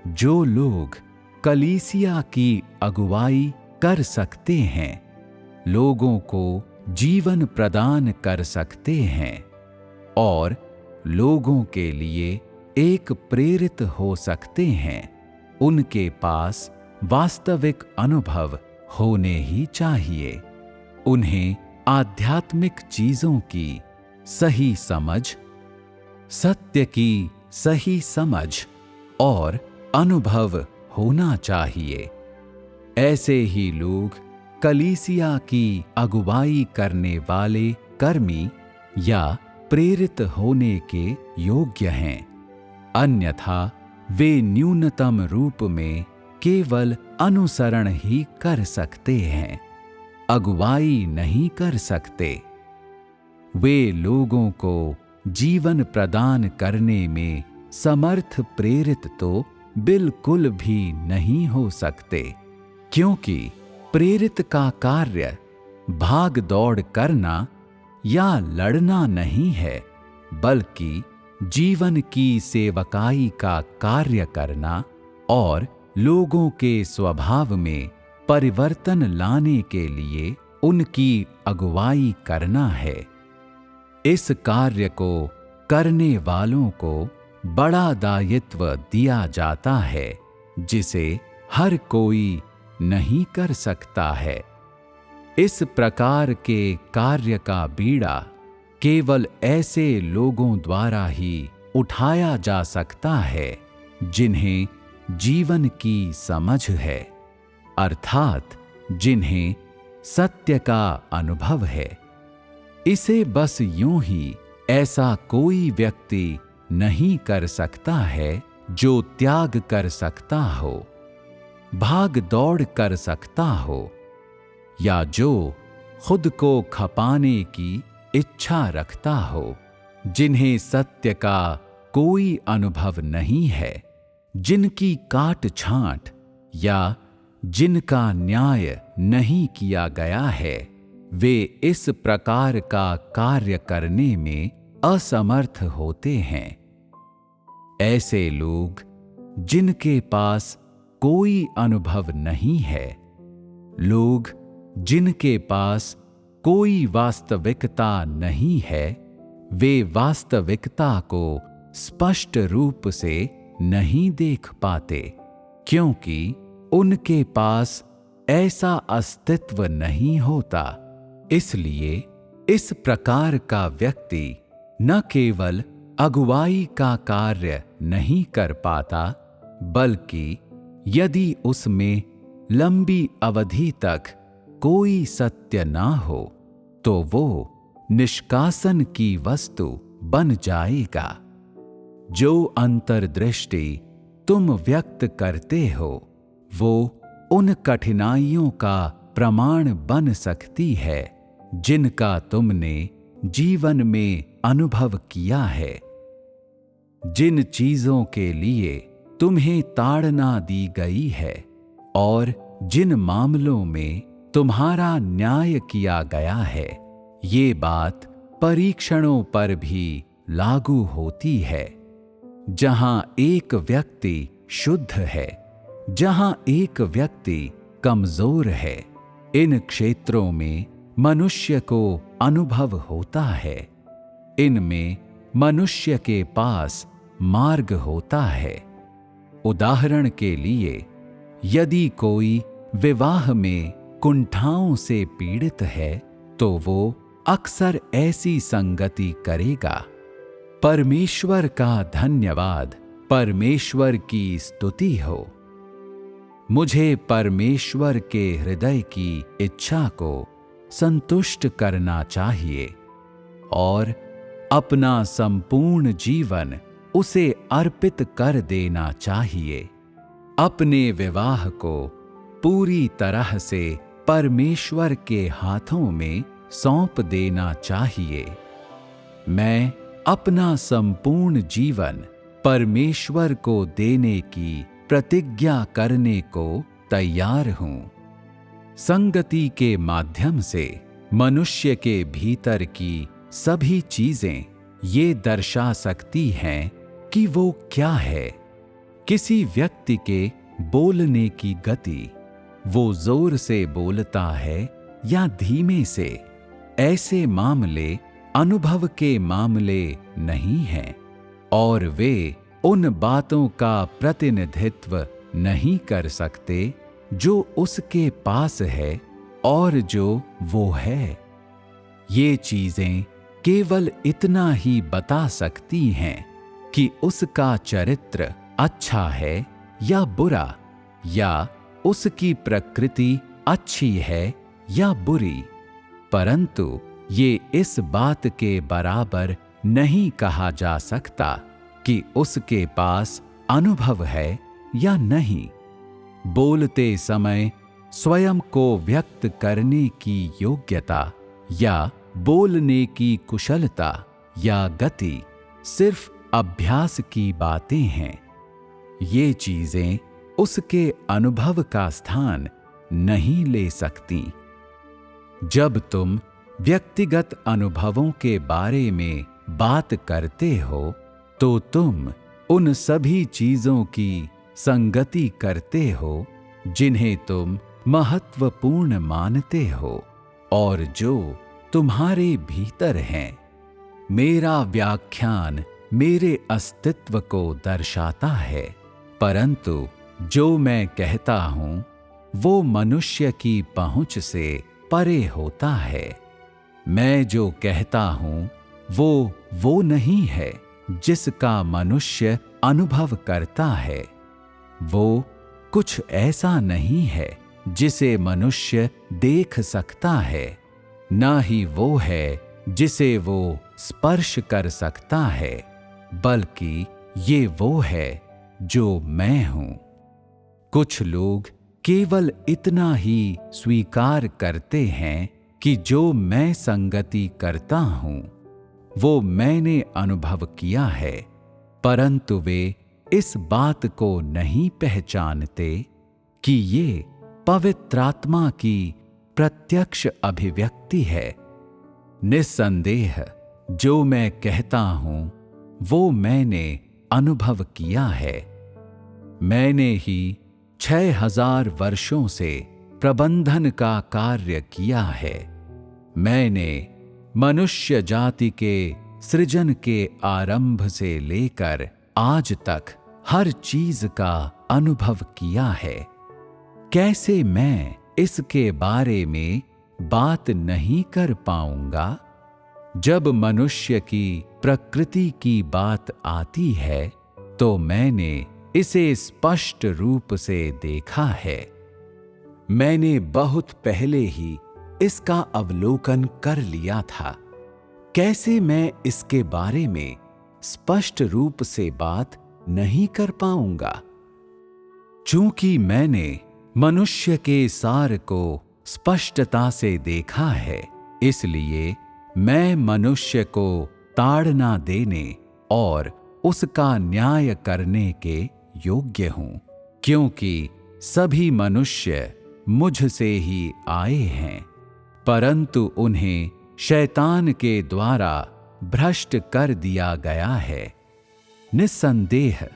जो लोग कलीसिया की अगुवाई कर सकते हैं, लोगों को जीवन प्रदान कर सकते हैं और लोगों के लिए एक प्रेरित हो सकते हैं, उनके पास वास्तविक अनुभव होने ही चाहिए। उन्हें आध्यात्मिक चीजों की सही समझ, सत्य की सही समझ और अनुभव होना चाहिए। ऐसे ही लोग कलीसिया की अगुवाई करने वाले कर्मी या प्रेरित होने के योग्य हैं। अन्यथा वे न्यूनतम रूप में केवल अनुसरण ही कर सकते हैं, अगुवाई नहीं कर सकते। वे लोगों को जीवन प्रदान करने में समर्थ प्रेरित तो बिल्कुल भी नहीं हो सकते, क्योंकि प्रेरित का कार्य भाग दौड़ करना या लड़ना नहीं है, बल्कि जीवन की सेवकाई का कार्य करना और लोगों के स्वभाव में परिवर्तन लाने के लिए उनकी अगुवाई करना है। इस कार्य को करने वालों को बड़ा दायित्व दिया जाता है, जिसे हर कोई नहीं कर सकता है। इस प्रकार के कार्य का बीड़ा केवल ऐसे लोगों द्वारा ही उठाया जा सकता है जिन्हें जीवन की समझ है, अर्थात जिन्हें सत्य का अनुभव है। इसे बस यूं ही ऐसा कोई व्यक्ति नहीं कर सकता है जो त्याग कर सकता हो, भाग दौड़ कर सकता हो, या जो खुद को खपाने की इच्छा रखता हो, जिन्हें सत्य का कोई अनुभव नहीं है, जिनकी काट छांट या जिनका न्याय नहीं किया गया है, वे इस प्रकार का कार्य करने में असमर्थ होते हैं। ऐसे लोग जिनके पास कोई अनुभव नहीं है, लोग जिनके पास कोई वास्तविकता नहीं है, वे वास्तविकता को स्पष्ट रूप से नहीं देख पाते, क्योंकि उनके पास ऐसा अस्तित्व नहीं होता। इसलिए इस प्रकार का व्यक्ति न केवल अगुवाई का कार्य नहीं कर पाता, बल्कि यदि उसमें लंबी अवधि तक कोई सत्य ना हो, तो वो निष्कासन की वस्तु बन जाएगा। जो अंतर्दृष्टि तुम व्यक्त करते हो, वो उन कठिनाइयों का प्रमाण बन सकती है जिनका तुमने जीवन में अनुभव किया है। जिन चीजों के लिए तुम्हें ताड़ना दी गई है और जिन मामलों में तुम्हारा न्याय किया गया है, ये बात परीक्षणों पर भी लागू होती है। जहां एक व्यक्ति शुद्ध है, जहां एक व्यक्ति कमजोर है, इन क्षेत्रों में मनुष्य को अनुभव होता है। इनमें मनुष्य के पास मार्ग होता है। उदाहरण के लिए, यदि कोई विवाह में कुंठाओं से पीड़ित है, तो वो अक्सर ऐसी संगति करेगा। परमेश्वर का धन्यवाद, परमेश्वर की स्तुति हो। मुझे परमेश्वर के हृदय की इच्छा को संतुष्ट करना चाहिए और अपना संपूर्ण जीवन उसे अर्पित कर देना चाहिए। अपने विवाह को पूरी तरह से परमेश्वर के हाथों में सौंप देना चाहिए। मैं अपना संपूर्ण जीवन परमेश्वर को देने की प्रतिज्ञा करने को तैयार हूं। संगति के माध्यम से मनुष्य के भीतर की सभी चीजें ये दर्शा सकती हैं कि वो क्या है। किसी व्यक्ति के बोलने की गति, वो जोर से बोलता है या धीमे से, ऐसे मामले अनुभव के मामले नहीं हैं और वे उन बातों का प्रतिनिधित्व नहीं कर सकते जो उसके पास है और जो वो है। ये चीजें केवल इतना ही बता सकती हैं कि उसका चरित्र अच्छा है या बुरा, या उसकी प्रकृति अच्छी है या बुरी, परंतु ये इस बात के बराबर नहीं कहा जा सकता कि उसके पास अनुभव है या नहीं। बोलते समय स्वयं को व्यक्त करने की योग्यता या बोलने की कुशलता या गति सिर्फ अभ्यास की बातें हैं। ये चीजें उसके अनुभव का स्थान नहीं ले सकती। जब तुम व्यक्तिगत अनुभवों के बारे में बात करते हो तो तुम उन सभी चीजों की संगति करते हो जिन्हें तुम महत्वपूर्ण मानते हो और जो तुम्हारे भीतर हैं। मेरा व्याख्यान मेरे अस्तित्व को दर्शाता है, परंतु जो मैं कहता हूं वो मनुष्य की पहुंच से परे होता है। मैं जो कहता हूं वो नहीं है जिसका मनुष्य अनुभव करता है। वो कुछ ऐसा नहीं है जिसे मनुष्य देख सकता है, ना ही वो है जिसे वो स्पर्श कर सकता है, बल्कि ये वो है जो मैं हूं। कुछ लोग केवल इतना ही स्वीकार करते हैं कि जो मैं संगति करता हूं वो मैंने अनुभव किया है, परंतु वे इस बात को नहीं पहचानते कि ये पवित्रात्मा की प्रत्यक्ष अभिव्यक्ति है। निस्संदेह जो मैं कहता हूं वो मैंने अनुभव किया है। मैंने ही 6000 वर्षों से प्रबंधन का कार्य किया है। मैंने मनुष्य जाति के सृजन के आरंभ से लेकर आज तक हर चीज का अनुभव किया है। कैसे मैं इसके बारे में बात नहीं कर पाऊंगा? जब मनुष्य की प्रकृति की बात आती है तो मैंने इसे स्पष्ट रूप से देखा है। मैंने बहुत पहले ही इसका अवलोकन कर लिया था। कैसे मैं इसके बारे में स्पष्ट रूप से बात नहीं कर पाऊंगा? चूंकि मैंने मनुष्य के सार को स्पष्टता से देखा है, इसलिए मैं मनुष्य को ताड़ना देने और उसका न्याय करने के योग्य हूं, क्योंकि सभी मनुष्य मुझसे ही आए हैं, परंतु उन्हें शैतान के द्वारा भ्रष्ट कर दिया गया है। निस्संदेह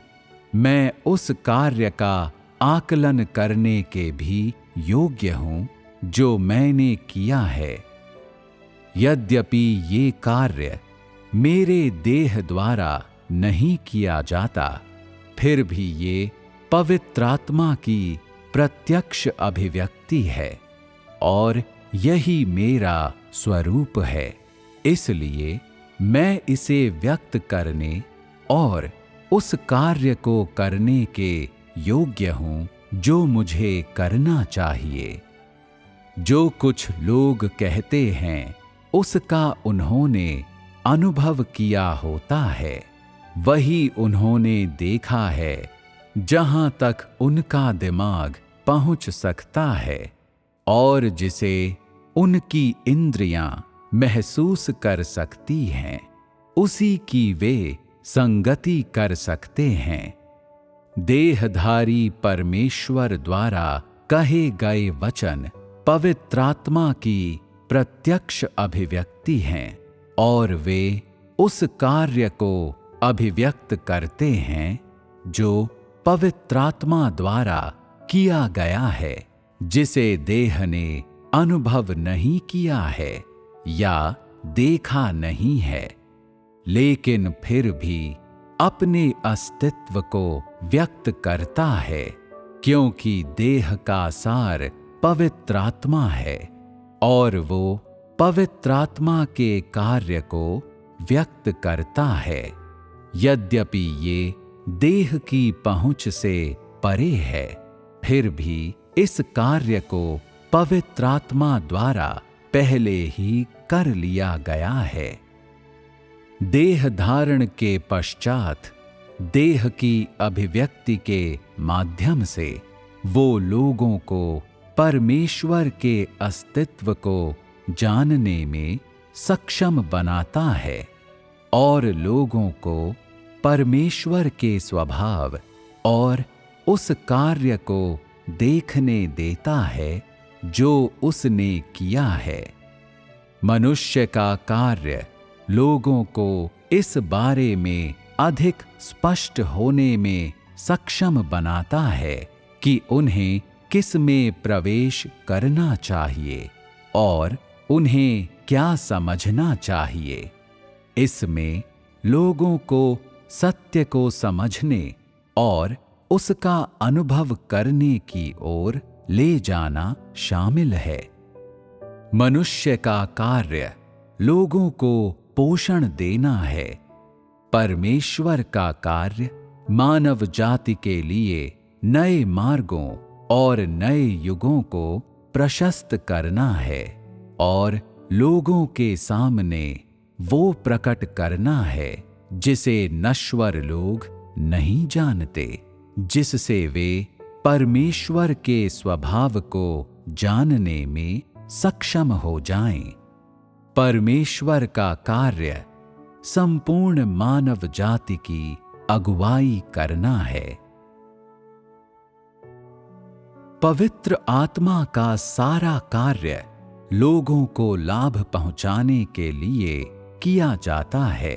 मैं उस कार्य का आकलन करने के भी योग्य हूं जो मैंने किया है। यद्यपि ये कार्य मेरे देह द्वारा नहीं किया जाता, फिर भी ये पवित्रात्मा की प्रत्यक्ष अभिव्यक्ति है और यही मेरा स्वरूप है। इसलिए मैं इसे व्यक्त करने और उस कार्य को करने के योग्य हूं जो मुझे करना चाहिए। जो कुछ लोग कहते हैं उसका उन्होंने अनुभव किया होता है, वही उन्होंने देखा है जहां तक उनका दिमाग पहुंच सकता है, और जिसे उनकी इंद्रियां महसूस कर सकती हैं, उसी की वे संगति कर सकते हैं। देहधारी परमेश्वर द्वारा कहे गए वचन पवित्रात्मा की प्रत्यक्ष अभिव्यक्ति हैं और वे उस कार्य को अभिव्यक्त करते हैं जो पवित्रात्मा द्वारा किया गया है, जिसे देह ने अनुभव नहीं किया है या देखा नहीं है, लेकिन फिर भी अपने अस्तित्व को व्यक्त करता है, क्योंकि देह का सार पवित्रात्मा है और वो पवित्रात्मा के कार्य को व्यक्त करता है। यद्यपि ये देह की पहुंच से परे है, फिर भी इस कार्य को पवित्रात्मा द्वारा पहले ही कर लिया गया है। देह धारण के पश्चात देह की अभिव्यक्ति के माध्यम से वो लोगों को परमेश्वर के अस्तित्व को जानने में सक्षम बनाता है और लोगों को परमेश्वर के स्वभाव और उस कार्य को देखने देता है जो उसने किया है। मनुष्य का कार्य लोगों को इस बारे में अधिक स्पष्ट होने में सक्षम बनाता है कि उन्हें किस में प्रवेश करना चाहिए और उन्हें क्या समझना चाहिए। इसमें लोगों को सत्य को समझने और उसका अनुभव करने की ओर ले जाना शामिल है। मनुष्य का कार्य लोगों को पोषण देना है। परमेश्वर का कार्य मानव जाति के लिए नए मार्गों और नए युगों को प्रशस्त करना है और लोगों के सामने वो प्रकट करना है जिसे नश्वर लोग नहीं जानते, जिससे वे परमेश्वर के स्वभाव को जानने में सक्षम हो जाएं। परमेश्वर का कार्य संपूर्ण मानव जाति की अगुवाई करना है। पवित्र आत्मा का सारा कार्य लोगों को लाभ पहुंचाने के लिए किया जाता है।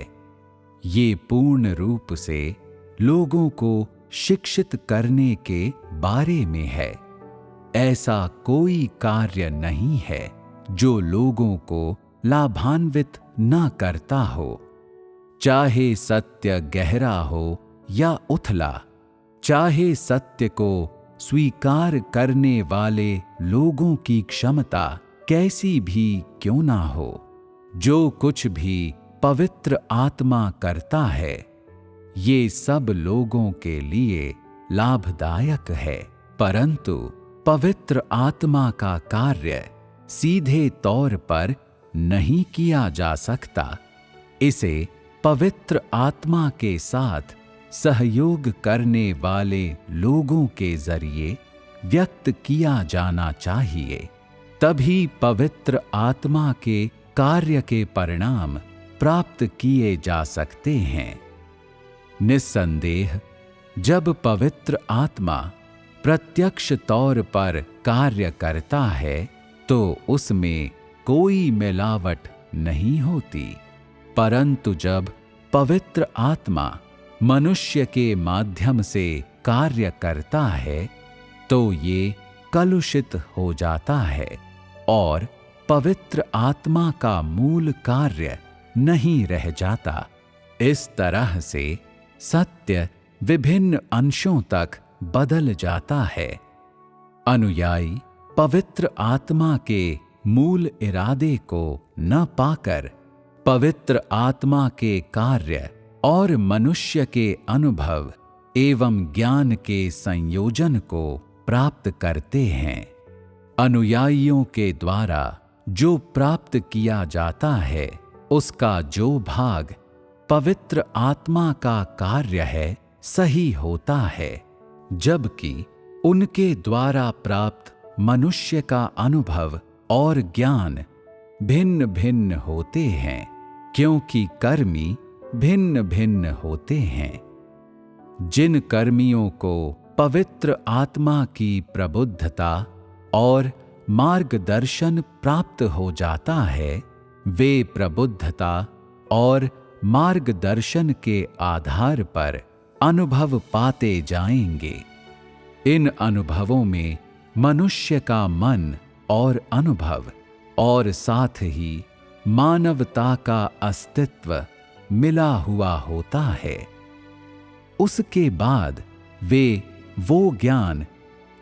ये पूर्ण रूप से लोगों को शिक्षित करने के बारे में है। ऐसा कोई कार्य नहीं है जो लोगों को लाभान्वित न करता हो। चाहे सत्य गहरा हो या उथला, चाहे सत्य को स्वीकार करने वाले लोगों की क्षमता कैसी भी क्यों ना हो, जो कुछ भी पवित्र आत्मा करता है, ये सब लोगों के लिए लाभदायक है। परंतु पवित्र आत्मा का कार्य सीधे तौर पर नहीं किया जा सकता। इसे पवित्र आत्मा के साथ सहयोग करने वाले लोगों के जरिए व्यक्त किया जाना चाहिए। तभी पवित्र आत्मा के कार्य के परिणाम प्राप्त किए जा सकते हैं। निस्संदेह जब पवित्र आत्मा प्रत्यक्ष तौर पर कार्य करता है तो उसमें कोई मिलावट नहीं होती, परंतु जब पवित्र आत्मा मनुष्य के माध्यम से कार्य करता है तो ये कलुषित हो जाता है और पवित्र आत्मा का मूल कार्य नहीं रह जाता। इस तरह से सत्य विभिन्न अंशों तक बदल जाता है। अनुयायी पवित्र आत्मा के मूल इरादे को न पाकर पवित्र आत्मा के कार्य और मनुष्य के अनुभव एवं ज्ञान के संयोजन को प्राप्त करते हैं। अनुयायियों के द्वारा जो प्राप्त किया जाता है उसका जो भाग पवित्र आत्मा का कार्य है सही होता है, जबकि उनके द्वारा प्राप्त मनुष्य का अनुभव और ज्ञान भिन्न भिन्न होते हैं, क्योंकि कर्मी भिन्न भिन्न होते हैं। जिन कर्मियों को पवित्र आत्मा की प्रबुद्धता और मार्गदर्शन प्राप्त हो जाता है, वे प्रबुद्धता और मार्गदर्शन के आधार पर अनुभव पाते जाएंगे। इन अनुभवों में मनुष्य का मन और अनुभव और साथ ही मानवता का अस्तित्व मिला हुआ होता है। उसके बाद वे वो ज्ञान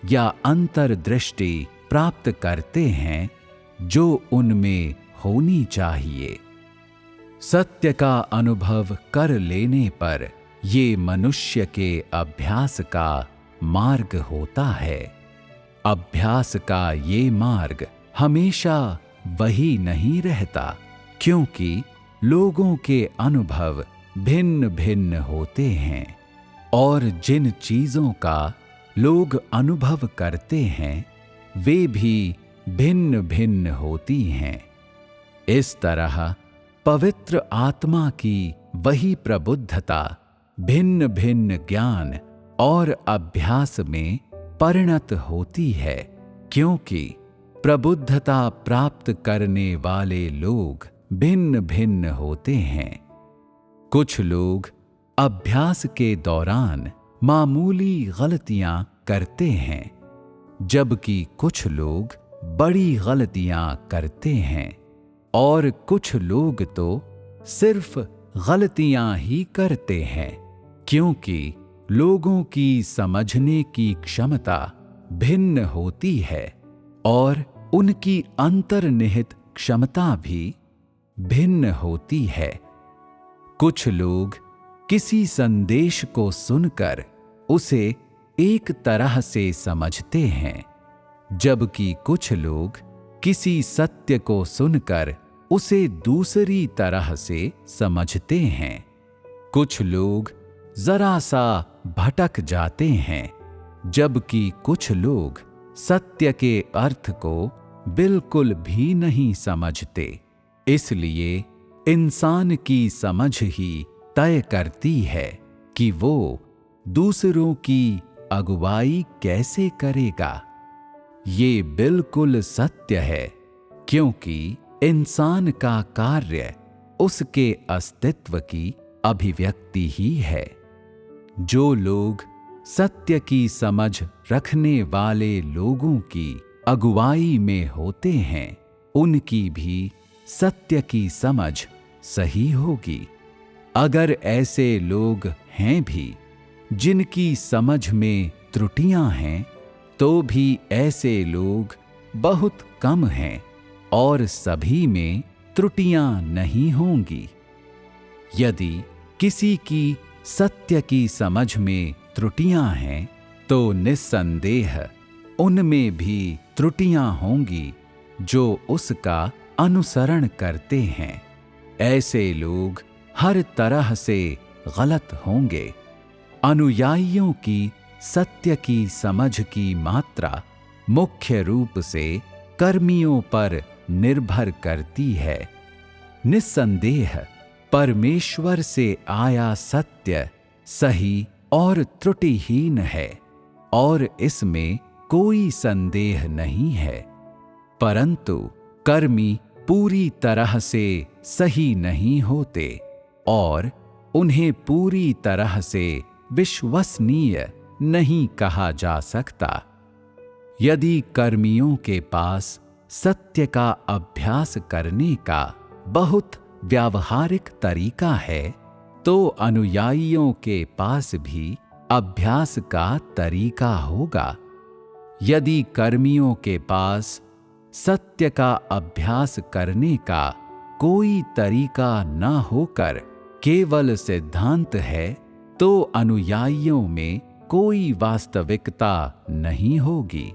या अंतर्दृष्टि प्राप्त करते हैं जो उनमें होनी चाहिए। सत्य का अनुभव कर लेने पर ये मनुष्य के अभ्यास का मार्ग होता है। अभ्यास का ये मार्ग हमेशा वही नहीं रहता, क्योंकि लोगों के अनुभव भिन्न भिन्न होते हैं और जिन चीजों का लोग अनुभव करते हैं वे भी भिन्न भिन्न होती हैं। इस तरह पवित्र आत्मा की वही प्रबुद्धता भिन्न भिन्न ज्ञान और अभ्यास में परिणत होती है, क्योंकि प्रबुद्धता प्राप्त करने वाले लोग भिन्न भिन्न होते हैं। कुछ लोग अभ्यास के दौरान मामूली गलतियां करते हैं, जबकि कुछ लोग बड़ी गलतियां करते हैं और कुछ लोग तो सिर्फ गलतियां ही करते हैं, क्योंकि लोगों की समझने की क्षमता भिन्न होती है और उनकी अंतर्निहित क्षमता भी भिन्न होती है। कुछ लोग किसी संदेश को सुनकर उसे एक तरह से समझते हैं, जबकि कुछ लोग किसी सत्य को सुनकर उसे दूसरी तरह से समझते हैं। कुछ लोग जरा सा भटक जाते हैं, जबकि कुछ लोग सत्य के अर्थ को बिल्कुल भी नहीं समझते। इसलिए इंसान की समझ ही तय करती है कि वो दूसरों की अगुवाई कैसे करेगा। ये बिल्कुल सत्य है, क्योंकि इंसान का कार्य उसके अस्तित्व की अभिव्यक्ति ही है। जो लोग सत्य की समझ रखने वाले लोगों की अगुवाई में होते हैं, उनकी भी सत्य की समझ सही होगी। अगर ऐसे लोग हैं भी जिनकी समझ में त्रुटियां हैं, तो भी ऐसे लोग बहुत कम हैं और सभी में त्रुटियां नहीं होंगी। यदि किसी की सत्य की समझ में त्रुटियां हैं, तो निस्संदेह उनमें भी त्रुटियां होंगी जो उसका अनुसरण करते हैं। ऐसे लोग हर तरह से गलत होंगे। अनुयायियों की सत्य की समझ की मात्रा मुख्य रूप से कर्मियों पर निर्भर करती है। निस्संदेह परमेश्वर से आया सत्य सही और त्रुटिहीन है और इसमें कोई संदेह नहीं है, परंतु कर्मी पूरी तरह से सही नहीं होते और उन्हें पूरी तरह से विश्वसनीय नहीं कहा जा सकता। यदि कर्मियों के पास सत्य का अभ्यास करने का बहुत व्यावहारिक तरीका है, तो अनुयायियों के पास भी अभ्यास का तरीका होगा। यदि कर्मियों के पास सत्य का अभ्यास करने का कोई तरीका न होकर केवल सिद्धांत है, तो अनुयायियों में कोई वास्तविकता नहीं होगी।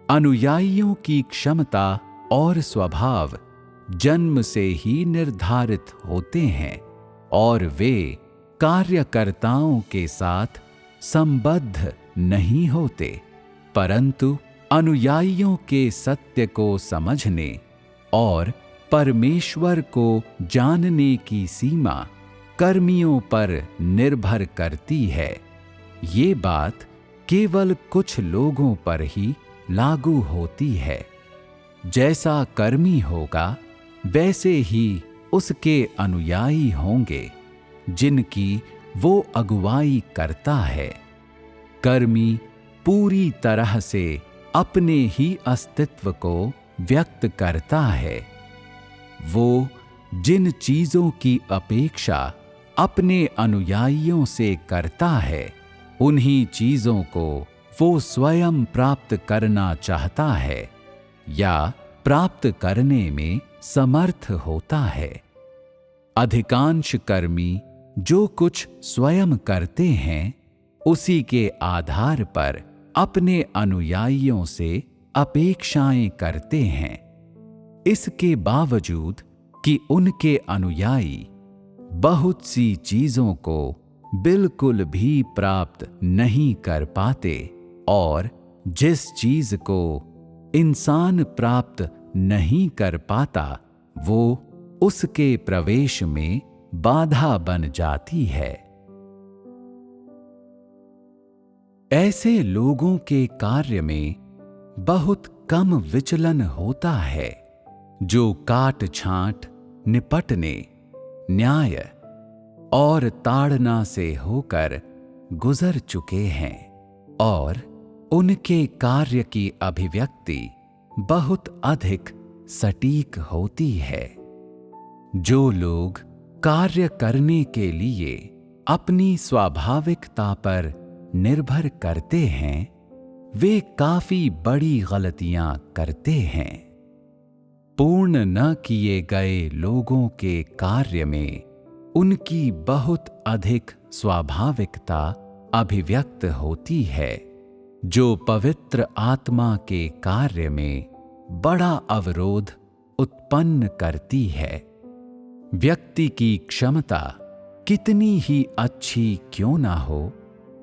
अनुयायियों की क्षमता और स्वभाव जन्म से ही निर्धारित होते हैं और वे कार्यकर्ताओं के साथ संबद्ध नहीं होते, परंतु अनुयायियों के सत्य को समझने और परमेश्वर को जानने की सीमा कर्मियों पर निर्भर करती है। ये बात केवल कुछ लोगों पर ही लागू होती है। जैसा कर्मी होगा, वैसे ही उसके अनुयायी होंगे जिनकी वो अगुवाई करता है। कर्मी पूरी तरह से अपने ही अस्तित्व को व्यक्त करता है। वो जिन चीजों की अपेक्षा अपने अनुयायियों से करता है, उन्हीं चीजों को वो स्वयं प्राप्त करना चाहता है, या प्राप्त करने में समर्थ होता है। अधिकांश कर्मी जो कुछ स्वयं करते हैं उसी के आधार पर अपने अनुयायियों से अपेक्षाएं करते हैं। इसके बावजूद कि उनके अनुयायी बहुत सी चीजों को बिल्कुल भी प्राप्त नहीं कर पाते और जिस चीज को इंसान प्राप्त नहीं कर पाता वो उसके प्रवेश में बाधा बन जाती है। ऐसे लोगों के कार्य में बहुत कम विचलन होता है जो काट छांट, निपटने, न्याय और ताड़ना से होकर गुजर चुके हैं और उनके कार्य की अभिव्यक्ति बहुत अधिक सटीक होती है। जो लोग कार्य करने के लिए अपनी स्वाभाविकता पर निर्भर करते हैं वे काफी बड़ी गलतियां करते हैं। पूर्ण न किए गए लोगों के कार्य में उनकी बहुत अधिक स्वाभाविकता अभिव्यक्त होती है जो पवित्र आत्मा के कार्य में बड़ा अवरोध उत्पन्न करती है। व्यक्ति की क्षमता कितनी ही अच्छी क्यों ना हो,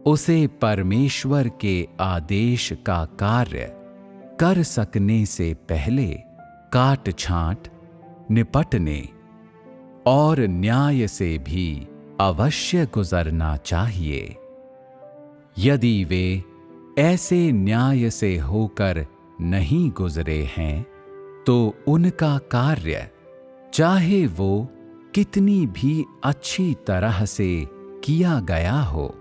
उसे परमेश्वर के आदेश का कार्य कर सकने से पहले काट छांट, निपटने और न्याय से भी अवश्य गुजरना चाहिए। यदि वे ऐसे न्याय से होकर नहीं गुजरे हैं तो उनका कार्य चाहे वो कितनी भी अच्छी तरह से किया गया हो,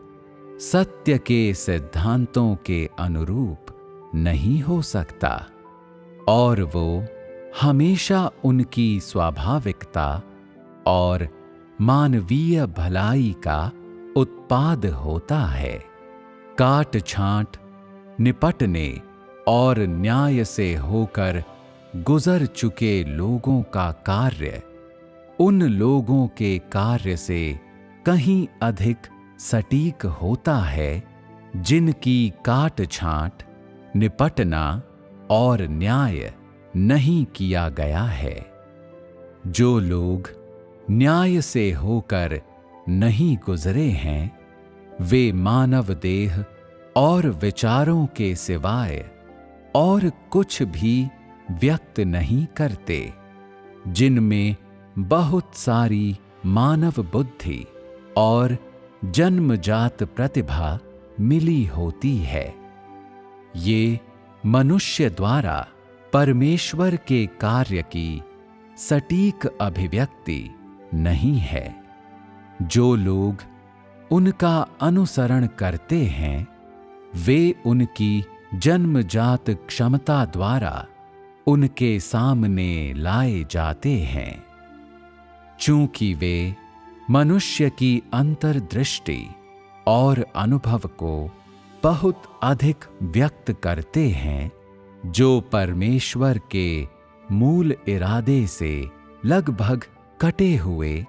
सत्य के सिद्धांतों के अनुरूप नहीं हो सकता और वो हमेशा उनकी स्वाभाविकता और मानवीय भलाई का उत्पाद होता है। काट छांट, निपटने और न्याय से होकर गुजर चुके लोगों का कार्य उन लोगों के कार्य से कहीं अधिक सटीक होता है जिनकी काट छांट, निपटना और न्याय नहीं किया गया है। जो लोग न्याय से होकर नहीं गुजरे हैं वे मानव देह और विचारों के सिवाय और कुछ भी व्यक्त नहीं करते, जिनमें बहुत सारी मानव बुद्धि और जन्मजात प्रतिभा मिली होती है। ये मनुष्य द्वारा परमेश्वर के कार्य की सटीक अभिव्यक्ति नहीं है। जो लोग उनका अनुसरण करते हैं वे उनकी जन्मजात क्षमता द्वारा उनके सामने लाए जाते हैं। चूंकि वे मनुष्य की अंतर्दृष्टि और अनुभव को बहुत अधिक व्यक्त करते हैं जो परमेश्वर के मूल इरादे से लगभग कटे हुए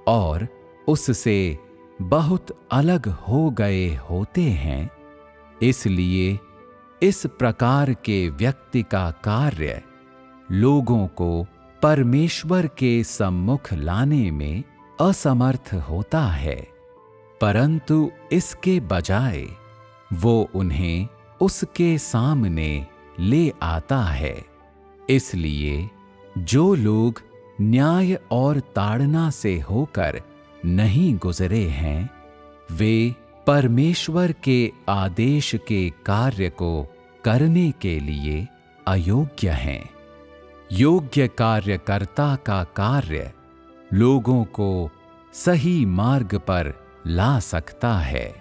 और उससे बहुत अलग हो गए होते हैं, इसलिए इस प्रकार के व्यक्ति का कार्य लोगों को परमेश्वर के सम्मुख लाने में असमर्थ होता है, परंतु इसके बजाय वो उन्हें उसके सामने ले आता है। इसलिए जो लोग न्याय और ताड़ना से होकर नहीं गुजरे हैं वे परमेश्वर के आदेश के कार्य को करने के लिए अयोग्य हैं। योग्य कार्यकर्ता का कार्य लोगों को सही मार्ग पर ला सकता है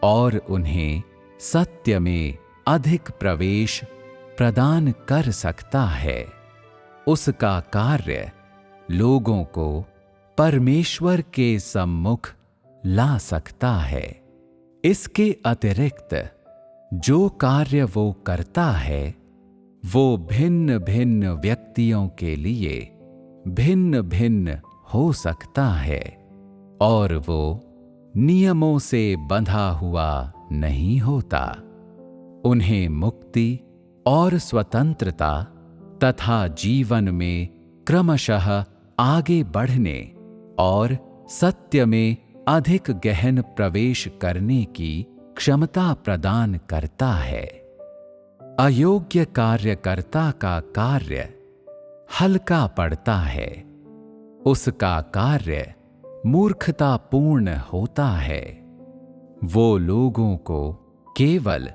और उन्हें सत्य में अधिक प्रवेश प्रदान कर सकता है। उसका कार्य लोगों को परमेश्वर के सम्मुख ला सकता है। इसके अतिरिक्त जो कार्य वो करता है वो भिन्न भिन्न व्यक्तियों के लिए भिन्न भिन्न हो सकता है और वो नियमों से बंधा हुआ नहीं होता। उन्हें मुक्ति और स्वतंत्रता तथा जीवन में क्रमशः आगे बढ़ने और सत्य में अधिक गहन प्रवेश करने की क्षमता प्रदान करता है। अयोग्य कार्यकर्ता का कार्य हल्का पड़ता है, उसका कार्य मूर्खतापूर्ण होता है। वो लोगों को केवल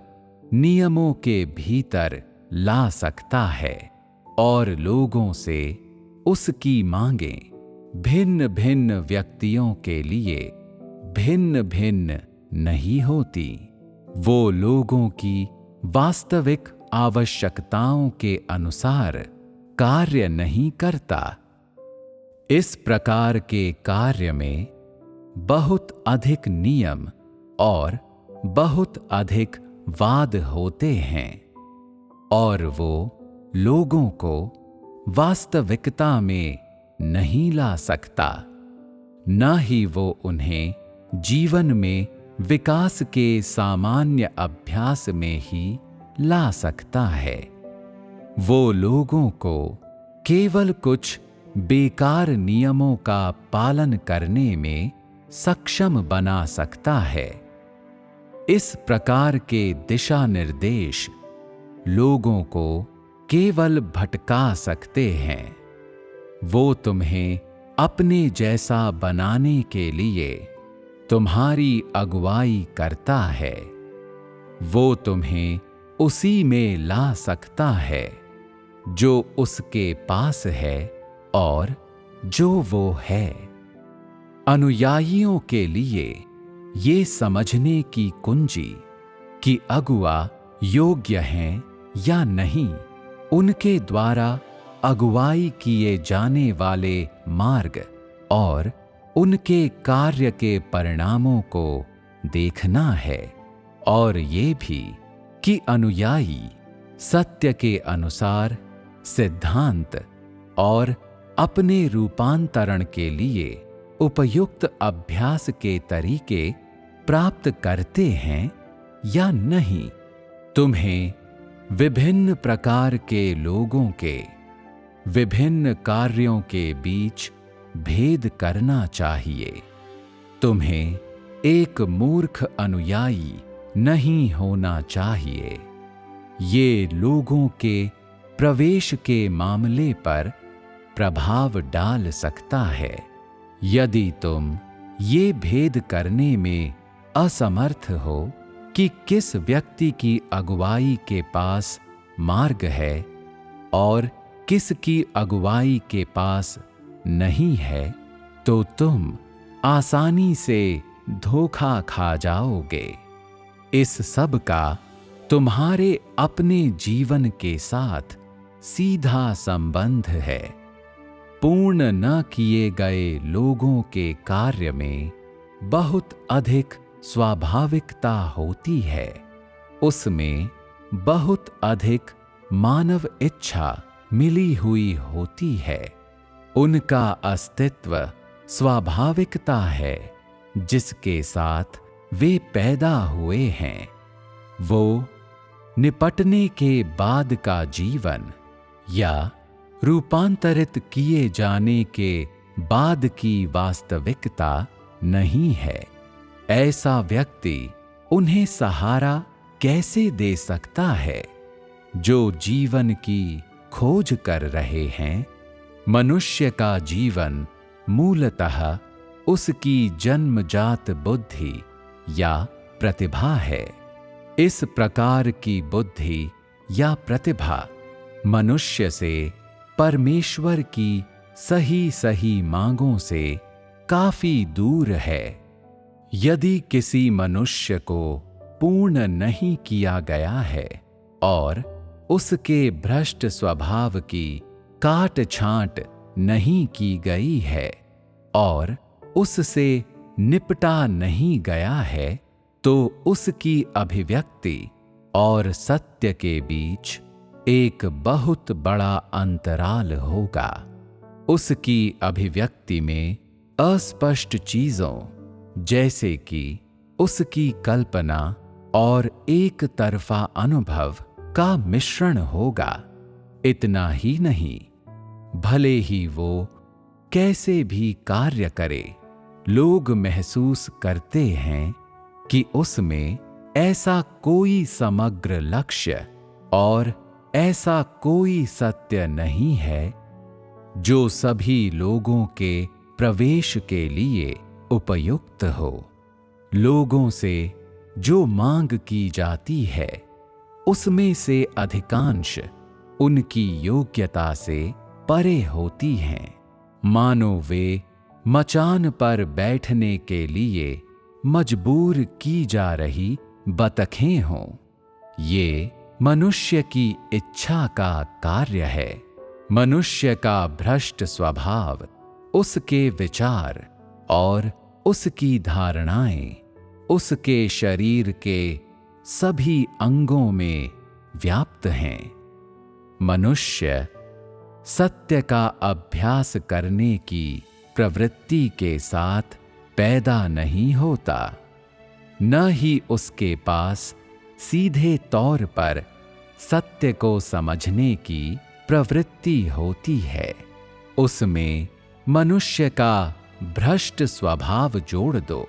नियमों के भीतर ला सकता है और लोगों से उसकी मांगें भिन्न भिन्न व्यक्तियों के लिए भिन्न भिन्न नहीं होती। वो लोगों की वास्तविक आवश्यकताओं के अनुसार कार्य नहीं करता। इस प्रकार के कार्य में बहुत अधिक नियम और बहुत अधिक वाद होते हैं और वो लोगों को वास्तविकता में नहीं ला सकता, न ही वो उन्हें जीवन में विकास के सामान्य अभ्यास में ही ला सकता है। वो लोगों को केवल कुछ बेकार नियमों का पालन करने में सक्षम बना सकता है। इस प्रकार के दिशा निर्देश लोगों को केवल भटका सकते हैं। वो तुम्हें अपने जैसा बनाने के लिए तुम्हारी अगुवाई करता है। वो तुम्हें उसी में ला सकता है जो उसके पास है और जो वो है। अनुयायियों के लिए ये समझने की कुंजी कि अगुआ योग्य हैं या नहीं, उनके द्वारा अगुवाई किए जाने वाले मार्ग और उनके कार्य के परिणामों को देखना है और ये भी कि अनुयायी सत्य के अनुसार सिद्धांत और अपने रूपांतरण के लिए उपयुक्त अभ्यास के तरीके प्राप्त करते हैं या नहीं। तुम्हें विभिन्न प्रकार के लोगों के विभिन्न कार्यों के बीच भेद करना चाहिए। तुम्हें एक मूर्ख अनुयायी नहीं होना चाहिए। ये लोगों के प्रवेश के मामले पर प्रभाव डाल सकता है। यदि तुम ये भेद करने में असमर्थ हो कि किस व्यक्ति की अगुवाई के पास मार्ग है और किस की अगुवाई के पास नहीं है, तो तुम आसानी से धोखा खा जाओगे। इस सब का तुम्हारे अपने जीवन के साथ सीधा संबंध है। पूर्ण न किए गए लोगों के कार्य में बहुत अधिक स्वाभाविकता होती है। उसमें बहुत अधिक मानव इच्छा मिली हुई होती है। उनका अस्तित्व स्वाभाविकता है जिसके साथ वे पैदा हुए हैं। वो निपटने के बाद का जीवन या रूपांतरित किए जाने के बाद की वास्तविकता नहीं है। ऐसा व्यक्ति उन्हें सहारा कैसे दे सकता है जो जीवन की खोज कर रहे हैं? मनुष्य का जीवन मूलतः उसकी जन्मजात बुद्धि या प्रतिभा है। इस प्रकार की बुद्धि या प्रतिभा मनुष्य से परमेश्वर की सही सही मांगों से काफी दूर है। यदि किसी मनुष्य को पूर्ण नहीं किया गया है और उसके भ्रष्ट स्वभाव की काट छांट नहीं की गई है और उससे निपटा नहीं गया है, तो उसकी अभिव्यक्ति और सत्य के बीच एक बहुत बड़ा अंतराल होगा। उसकी अभिव्यक्ति में अस्पष्ट चीजों जैसे कि उसकी कल्पना और एक तरफा अनुभव का मिश्रण होगा। इतना ही नहीं, भले ही वो कैसे भी कार्य करे, लोग महसूस करते हैं कि उसमें ऐसा कोई समग्र लक्ष्य और ऐसा कोई सत्य नहीं है जो सभी लोगों के प्रवेश के लिए उपयुक्त हो। लोगों से जो मांग की जाती है उसमें से अधिकांश उनकी योग्यता से परे होती हैं, मानो वे मचान पर बैठने के लिए मजबूर की जा रही बतखें हों। ये मनुष्य की इच्छा का कार्य है। मनुष्य का भ्रष्ट स्वभाव, उसके विचार और उसकी धारणाएं उसके शरीर के सभी अंगों में व्याप्त हैं। मनुष्य सत्य का अभ्यास करने की प्रवृत्ति के साथ पैदा नहीं होता, न ही उसके पास सीधे तौर पर सत्य को समझने की प्रवृत्ति होती है। उसमें मनुष्य का भ्रष्ट स्वभाव जोड़ दो।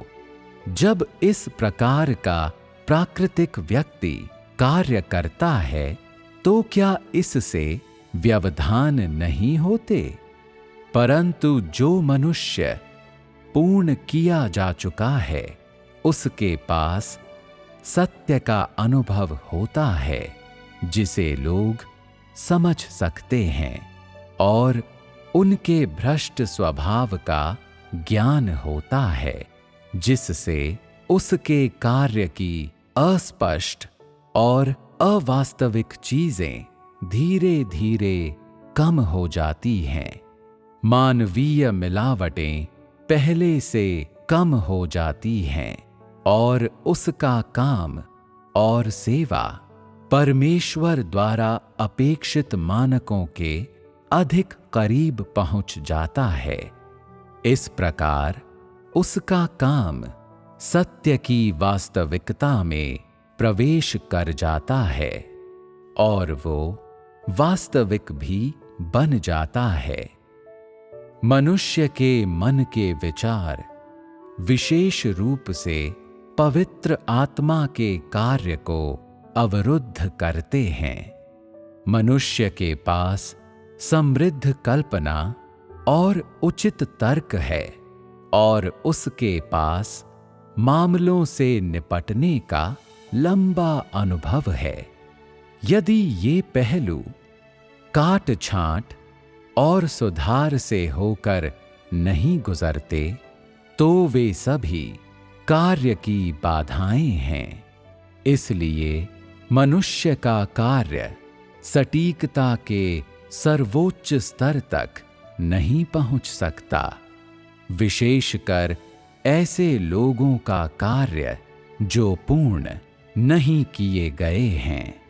जब इस प्रकार का प्राकृतिक व्यक्ति कार्य करता है तो क्या इससे व्यवधान नहीं होते? परंतु जो मनुष्य पूर्ण किया जा चुका है उसके पास सत्य का अनुभव होता है जिसे लोग समझ सकते हैं और उनके भ्रष्ट स्वभाव का ज्ञान होता है, जिससे उसके कार्य की अस्पष्ट और अवास्तविक चीजें धीरे धीरे कम हो जाती हैं। मानवीय मिलावटें पहले से कम हो जाती हैं और उसका काम और सेवा परमेश्वर द्वारा अपेक्षित मानकों के अधिक करीब पहुंच जाता है। इस प्रकार उसका काम सत्य की वास्तविकता में प्रवेश कर जाता है और वो वास्तविक भी बन जाता है। मनुष्य के मन के विचार विशेष रूप से पवित्र आत्मा के कार्य को अवरुद्ध करते हैं। मनुष्य के पास समृद्ध कल्पना और उचित तर्क है और उसके पास मामलों से निपटने का लंबा अनुभव है। यदि ये पहलू काट छांट और सुधार से होकर नहीं गुजरते तो वे सभी कार्य की बाधाएं हैं। इसलिए मनुष्य का कार्य सटीकता के सर्वोच्च स्तर तक नहीं पहुंच सकता, विशेषकर ऐसे लोगों का कार्य जो पूर्ण नहीं किए गए हैं।